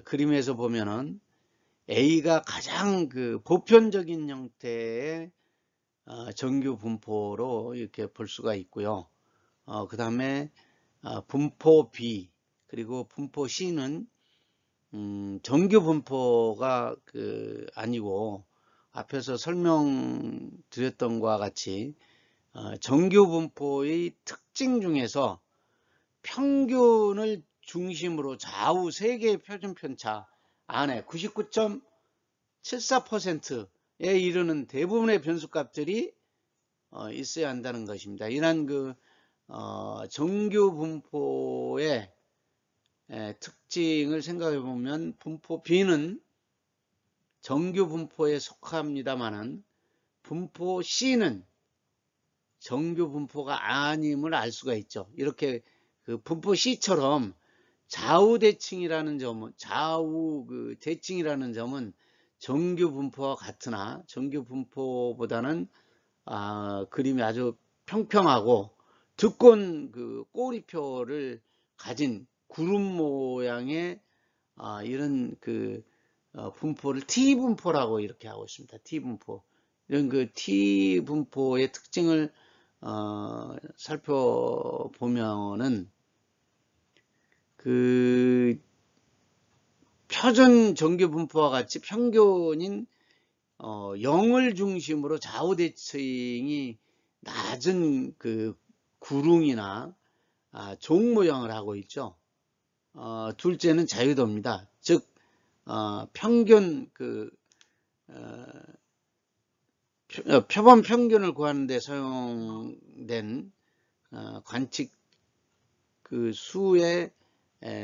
그림에서 보면은 A가 가장 그 보편적인 형태의 정규 분포로 이렇게 볼 수가 있고요. 그 다음에 분포 B 그리고 분포 C는 정규 분포가 아니고 앞에서 설명드렸던 것과 같이 정규 분포의 특징 중에서 평균을 중심으로 좌우 3개의 표준 편차 안에 99.74%에 이르는 대부분의 변수값들이 있어야 한다는 것입니다. 이러한 정규 분포의 특징을 생각해 보면 분포 B는 정규 분포에 속합니다만은 분포 C는 정규 분포가 아님을 알 수가 있죠. 이렇게 분포 C처럼 좌우 대칭이라는 점은 정규 분포와 같으나 정규 분포보다는 그림이 아주 평평하고 두꺼운 꼬리표를 가진 구름 모양의 이런 분포를 T 분포라고 이렇게 하고 있습니다. T 분포. 이런 T 분포의 특징을 살펴보면은 표준 정규 분포와 같이 평균인 0을 중심으로 좌우 대칭이 낮은 구릉이나 종 모양을 하고 있죠. 둘째는 자유도입니다. 즉 평균 표본 평균을 구하는 데 사용된 관측 수의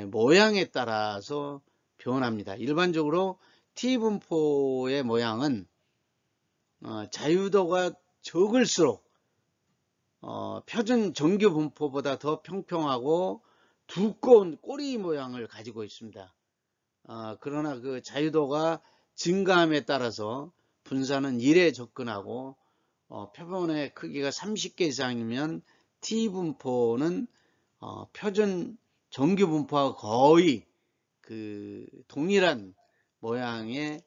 모양에 따라서 변합니다. 일반적으로 T분포의 모양은 자유도가 적을수록 표준 정규 분포보다 더 평평하고 두꺼운 꼬리 모양을 가지고 있습니다. 그러나 자유도가 증가함에 따라서 분산은 1에 접근하고 표본의 크기가 30개 이상이면 T분포는 표준 정규 분포와 거의 동일한 모양의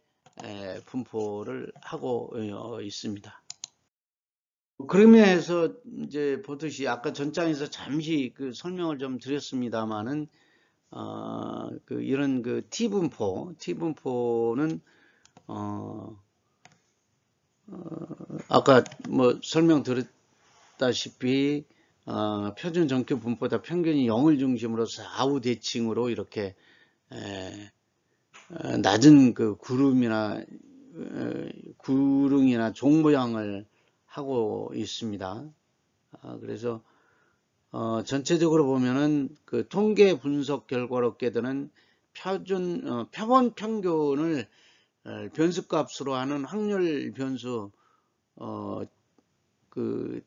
분포를 하고 있습니다. 그러면서 이제 보듯이 아까 전장에서 잠시 설명을 좀 드렸습니다만은 이런 T분포는 아까 설명드렸다시피 표준 정규 분포보다 평균이 0을 중심으로 좌우 대칭으로 이렇게 낮은 구릉이나 종 모양을 하고 있습니다. 그래서 전체적으로 보면은 통계 분석 결과로 얻게 되는 표본 평균을 변수값으로 하는 확률 변수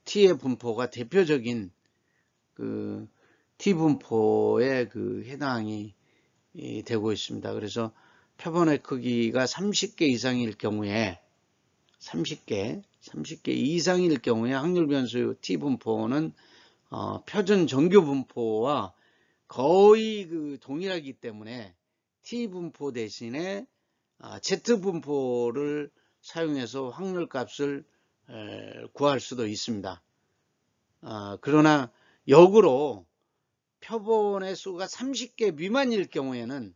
T의 분포가 대표적인 T 분포에 해당이 되고 있습니다. 그래서 표본의 크기가 30개 이상일 경우에 30개 이상일 경우에 확률 변수 T 분포는 표준 정규 분포와 거의 동일하기 때문에 T 분포 대신에 Z 분포를 사용해서 확률 값을 구할 수도 있습니다. 그러나 역으로 표본의 수가 30개 미만일 경우에는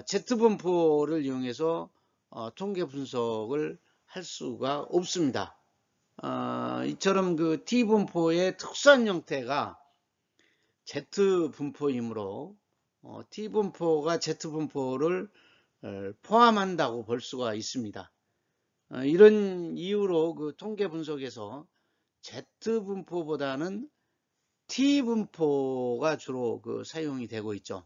Z 분포를 이용해서 통계 분석을 할 수가 없습니다. 이처럼 T 분포의 특수한 형태가 Z 분포이므로 T 분포가 Z 분포를 포함한다고 볼 수가 있습니다. 이런 이유로 통계 분석에서 Z 분포보다는 T 분포가 주로 사용이 되고 있죠.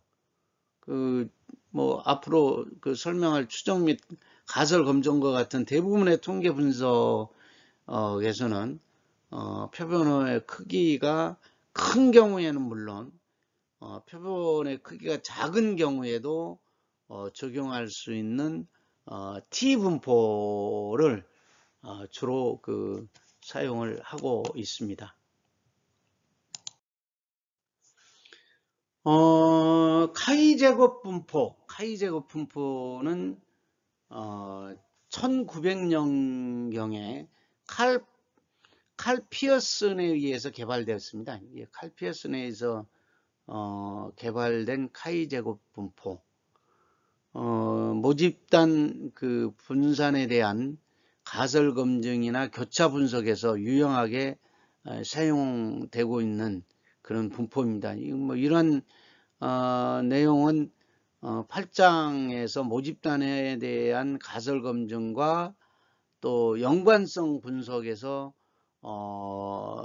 앞으로 설명할 추정 및 가설 검정과 같은 대부분의 통계 분석에서는 표본의 크기가 큰 경우에는 물론 표본의 크기가 작은 경우에도 적용할 수 있는 T 분포를 주로 사용을 하고 있습니다. 카이 제곱 분포는 1900년경에 칼 피어슨에 의해서 개발되었습니다. 칼 피어슨에 의해서 개발된 카이 제곱 분포. 모집단 분산에 대한 가설 검증이나 교차 분석에서 유용하게 사용되고 있는 그런 분포입니다. 이런 내용은 8장에서 모집단에 대한 가설 검증과 또 연관성 분석에서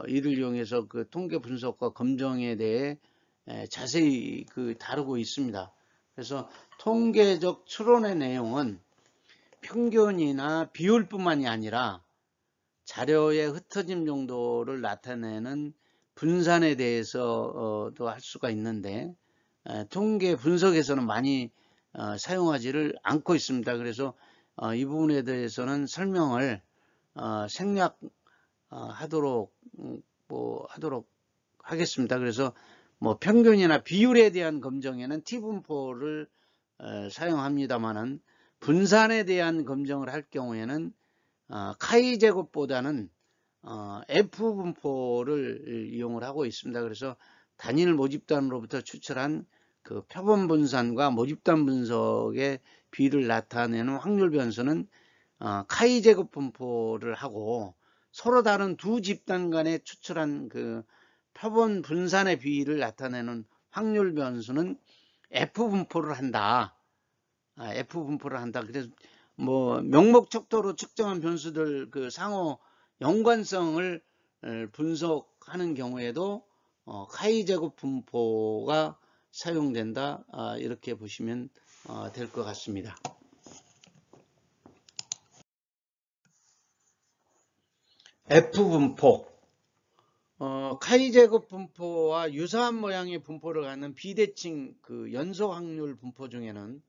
이를 이용해서 그 통계 분석과 검증에 대해 자세히 다루고 있습니다. 그래서 통계적 추론의 내용은 평균이나 비율뿐만이 아니라 자료의 흩어짐 정도를 나타내는 분산에 대해서도 할 수가 있는데 통계 분석에서는 많이 사용하지를 않고 있습니다. 그래서 이 부분에 대해서는 설명을 생략하도록 하도록 하겠습니다. 그래서 뭐 평균이나 비율에 대한 검정에는 T분포를 사용합니다만은 분산에 대한 검정을 할 경우에는 카이 제곱보다는 F분포를 이용을 하고 있습니다. 그래서 단일 모집단으로부터 추출한 그 표본 분산과 모집단 분석의 비를 나타내는 확률 변수는 카이 제곱 분포를 하고 서로 다른 두 집단 간에 추출한 그 표본 분산의 비를 나타내는 확률 변수는 F분포를 한다. F분포를 한다. 그래서 뭐 명목척도로 측정한 변수들 그 상호 연관성을 분석하는 경우에도 카이 제곱 분포가 사용된다. 이렇게 보시면 될 것 같습니다. F분포. 카이 제곱 분포와 유사한 모양의 분포를 갖는 비대칭 그 연소 확률 분포 중에는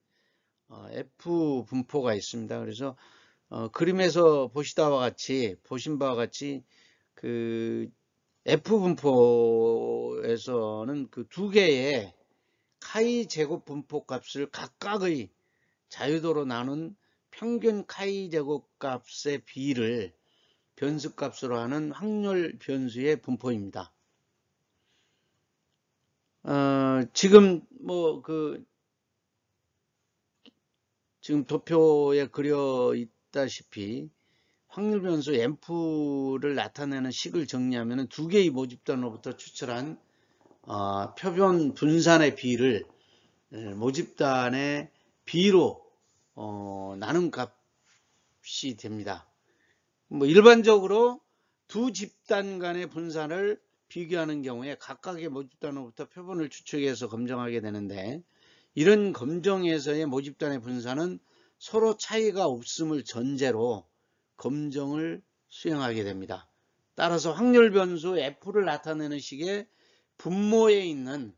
F분포가 있습니다. 그래서 그림에서 보신 바와 같이 그 F분포에서는 그 두 개의 카이 제곱 분포 값을 각각의 자유도로 나눈 평균 카이 제곱 값의 비를 변수값으로 하는 확률 변수의 분포입니다. 지금 지금 도표에 그려 있다시피 확률 변수 F를 나타내는 식을 정리하면 두 개의 모집단으로부터 추출한 표본 분산의 비를 모집단의 비로 나눈 값이 됩니다. 뭐 일반적으로 두 집단 간의 분산을 비교하는 경우에 각각의 모집단으로부터 표본을 추측해서 검정하게 되는데 이런 검정에서의 모집단의 분산은 서로 차이가 없음을 전제로 검정을 수행하게 됩니다. 따라서 확률 변수 F를 나타내는 식의 분모에 있는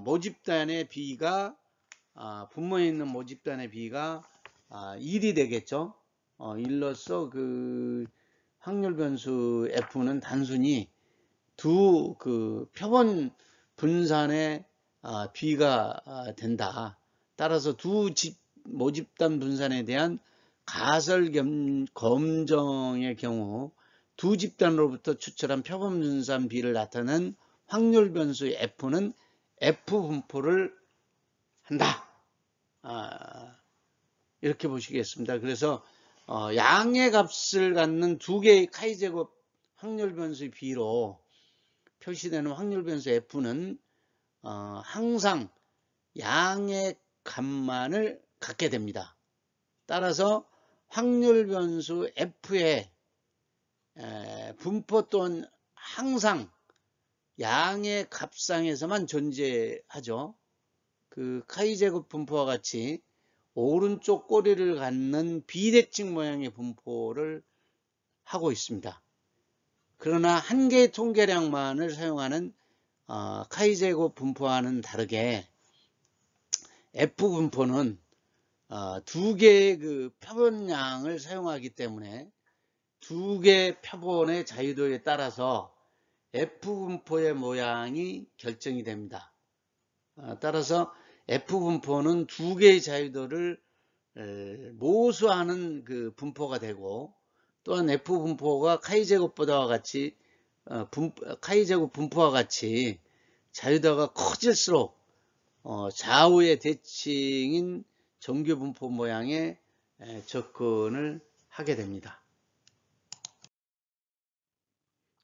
모집단의 비가 분모에 있는 모집단의 비가 1이 되겠죠. 일로써 그 확률 변수 F는 단순히 두 그 표본 분산의 비가 된다. 따라서 두 모집단 분산에 대한 가설 검정의 경우 두 집단으로부터 추출한 표본 분산 비를 나타낸 확률 변수 F는 F분포를 한다. 이렇게 보시겠습니다. 그래서 양의 값을 갖는 두 개의 카이 제곱 확률 변수의 비로 표시되는 확률 변수 F는 항상 양의 값만을 갖게 됩니다. 따라서 확률 변수 F의 분포 또한 항상 양의 값상에서만 존재하죠. 그 카이 제곱 분포와 같이 오른쪽 꼬리를 갖는 비대칭 모양의 분포를 하고 있습니다. 그러나 한 개의 통계량만을 사용하는 카이 제곱 분포와는 다르게 F분포는 두 개의 그 표본량을 사용하기 때문에 두 개의 표본의 자유도에 따라서 F분포의 모양이 결정이 됩니다. 따라서 F분포는 두 개의 자유도를 모수하는 그 분포가 되고 또한 F분포가 카이 제곱보다와 같이 카이 제곱 분포와 같이 자유도가 커질수록 좌우의 대칭인 정규 분포 모양에 접근을 하게 됩니다.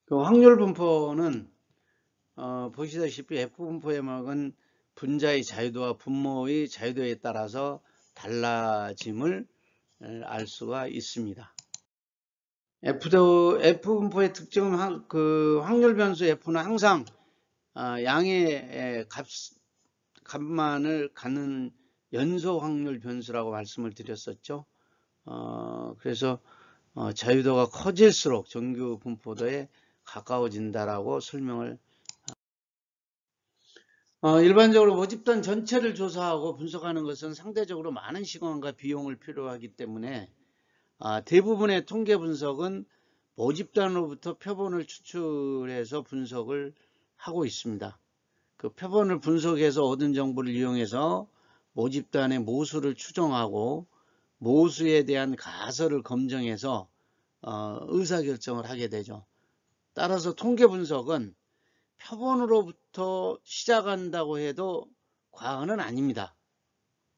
그 확률 분포는 보시다시피 F분포의 모양은 분자의 자유도와 분모의 자유도에 따라서 달라짐을 알 수가 있습니다. F분포의 특징은 그 확률 변수 F는 항상 양의 값만을 갖는 연소 확률 변수라고 말씀을 드렸었죠. 그래서 자유도가 커질수록 정규 분포도에 가까워진다라고 설명을. 일반적으로 모집단 전체를 조사하고 분석하는 것은 상대적으로 많은 시간과 비용을 필요하기 때문에 대부분의 통계 분석은 모집단으로부터 표본을 추출해서 분석을 하고 있습니다. 그 표본을 분석해서 얻은 정보를 이용해서 모집단의 모수를 추정하고 모수에 대한 가설을 검증해서 의사결정을 하게 되죠. 따라서 통계 분석은 표본으로부터 시작한다고 해도 과언은 아닙니다.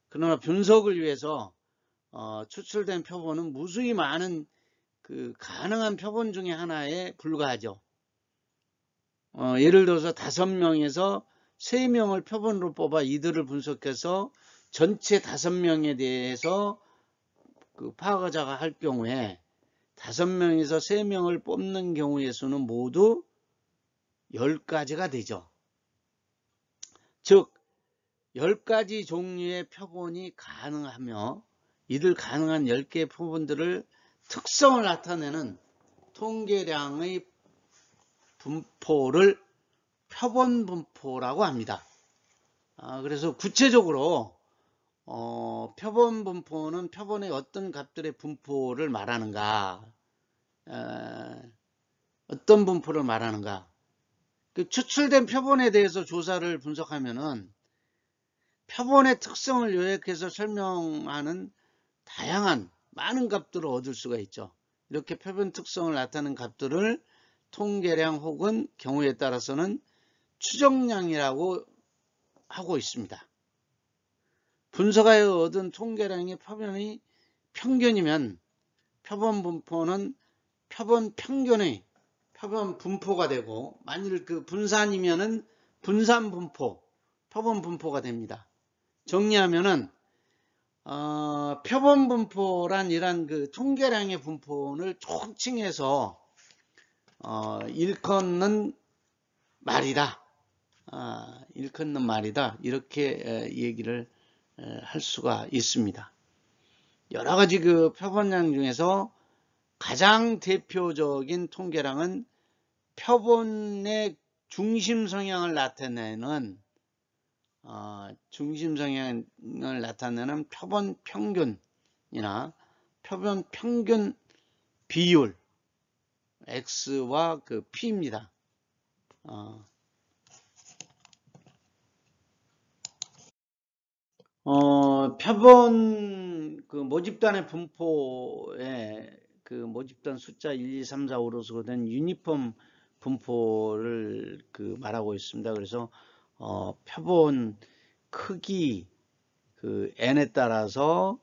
그러나 분석을 위해서 추출된 표본은 무수히 많은 그 가능한 표본 중에 하나에 불과하죠. 예를 들어서 5명에서 3명을 표본으로 뽑아 이들을 분석해서 전체 5명에 대해서 그 파악자가 할 경우에 5명에서 3명을 뽑는 경우의 수는 모두 10가지가 되죠. 즉 10가지 종류의 표본이 가능하며 이들 가능한 10개의 표본들을 특성을 나타내는 통계량의 분포를 표본 분포라고 합니다. 그래서 구체적으로 표본 분포는 표본의 어떤 값들의 분포를 말하는가, 어떤 분포를 말하는가. 그 추출된 표본에 대해서 조사를 분석하면은 표본의 특성을 요약해서 설명하는 다양한 많은 값들을 얻을 수가 있죠. 이렇게 표본 특성을 나타내는 값들을 통계량 혹은 경우에 따라서는 추정량이라고 하고 있습니다. 분석하여 얻은 통계량의 표본이 평균이면 표본 분포는 표본 평균의 표본 분포가 되고, 만일 그 분산이면은 분산 분포, 표본 분포가 됩니다. 정리하면은 표본 분포란 이런 그 통계량의 분포를 총칭해서 일컫는 말이다. 일컫는 말이다. 이렇게 얘기를 할 수가 있습니다. 여러 가지 그 표본량 중에서 가장 대표적인 통계량은 표본의 중심 성향을 나타내는 표본 평균이나 표본 평균 비율 X와 그 P입니다. 표본 그 모집단의 분포에 그 모집단 숫자 1, 2, 3, 4, 5로서 된 유니폼 분포를 그 말하고 있습니다. 그래서 표본 크기 그 n에 따라서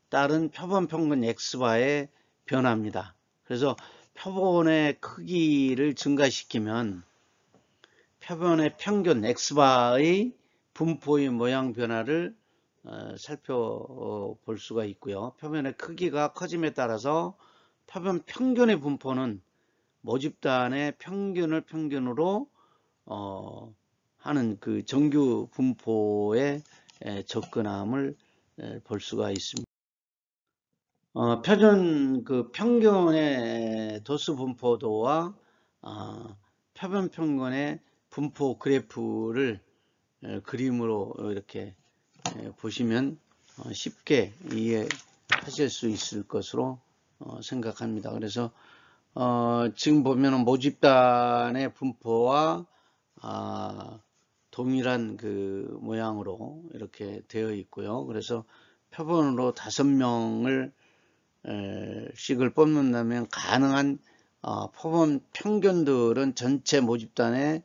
따른 표본 평균 x바의 변화입니다. 그래서 표본의 크기를 증가시키면 표본의 평균 x바의 분포의 모양 변화를 살펴볼 수가 있고요. 표본의 크기가 커짐에 따라서 표본 평균의 분포는 모집단의 평균을 평균으로 하는 그 정규 분포에 접근함을 볼 수가 있습니다. 표준 그 평균의 도수 분포도와 표본 평균의 분포 그래프를 그림으로 이렇게 보시면 쉽게 이해하실 수 있을 것으로 생각합니다. 그래서 지금 보면은 모집단의 분포와 동일한 그 모양으로 이렇게 되어 있고요. 그래서 표본으로 5명을 씩을 뽑는다면 가능한 표본 평균들은 전체 모집단의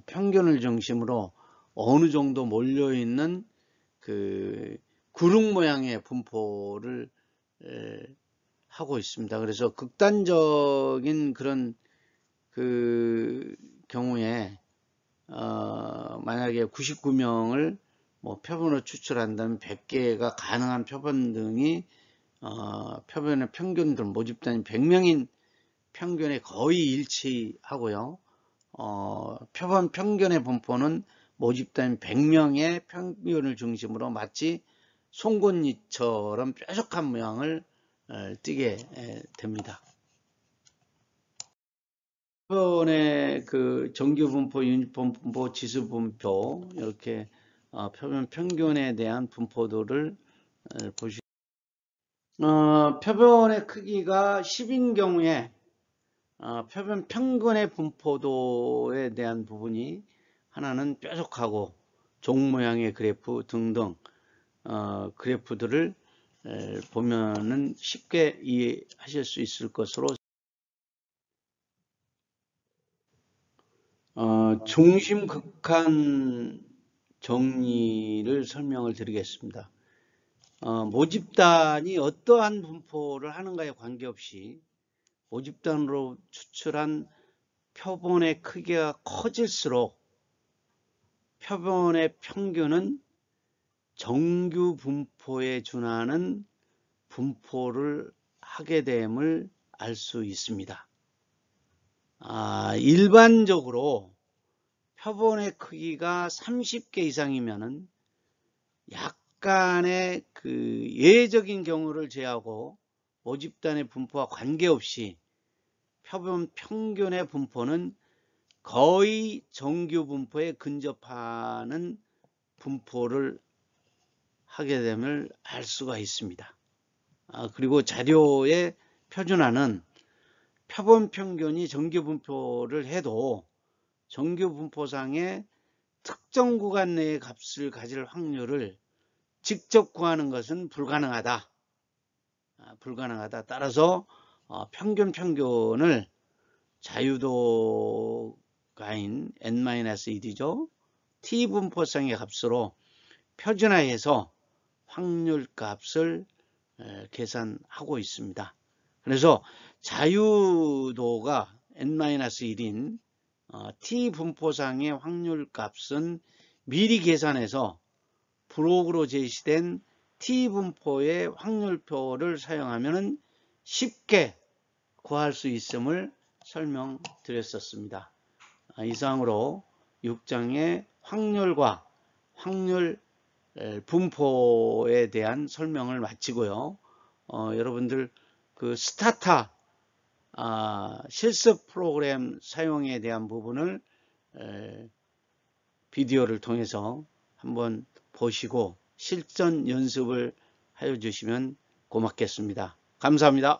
평균을 중심으로 어느 정도 몰려 있는 그 구릉 모양의 분포를 하고 있습니다. 그래서 극단적인 그런 그 경우에 만약에 99명을 뭐 표본으로 추출한다면 100개가 가능한 표본 등이 표본의 평균들 모집 단위 100명인 평균에 거의 일치하고요. 표본 평균의 분포는 모집 단위 100명의 평균을 중심으로 마치 송곳니처럼 뾰족한 모양을 띠게 됩니다. 표본의 그 정규 분포, 유니폼 분포, 지수 분포 이렇게 표본 평균에 대한 분포도를 보시. 표본의 크기가 10인 경우에 표본 평균의 분포도에 대한 부분이 하나는 뾰족하고 종 모양의 그래프 등등 그래프들을 보면은 쉽게 이해하실 수 있을 것으로 중심 극한 정리를 설명을 드리겠습니다. 모집단이 어떠한 분포를 하는가에 관계없이 모집단으로 추출한 표본의 크기가 커질수록 표본의 평균은 정규 분포에 준하는 분포를 하게 됨을 알 수 있습니다. 일반적으로 표본의 크기가 30개 이상이면은 약간의 그 예외적인 경우를 제외하고 모집단의 분포와 관계없이 표본 평균의 분포는 거의 정규 분포에 근접하는 분포를 하게 됨을 알 수가 있습니다. 그리고 자료의 표준화는 표본 평균이 정규 분포를 해도 정규 분포상의 특정 구간 내의 값을 가질 확률을 직접 구하는 것은 불가능하다. 따라서 평균을 자유도가인 n-1죠. t 분포상의 값으로 표준화해서 확률 값을 계산하고 있습니다. 그래서 자유도가 n-1인 t 분포상의 확률 값은 미리 계산해서 브로그로 제시된 t 분포의 확률표를 사용하면 쉽게 구할 수 있음을 설명드렸었습니다. 이상으로 6장의 확률과 확률 분포에 대한 설명을 마치고요. 여러분들 그 스타타 실습 프로그램 사용에 대한 부분을 비디오를 통해서 한번 보시고 실전 연습을 하여 주시면 고맙겠습니다. 감사합니다.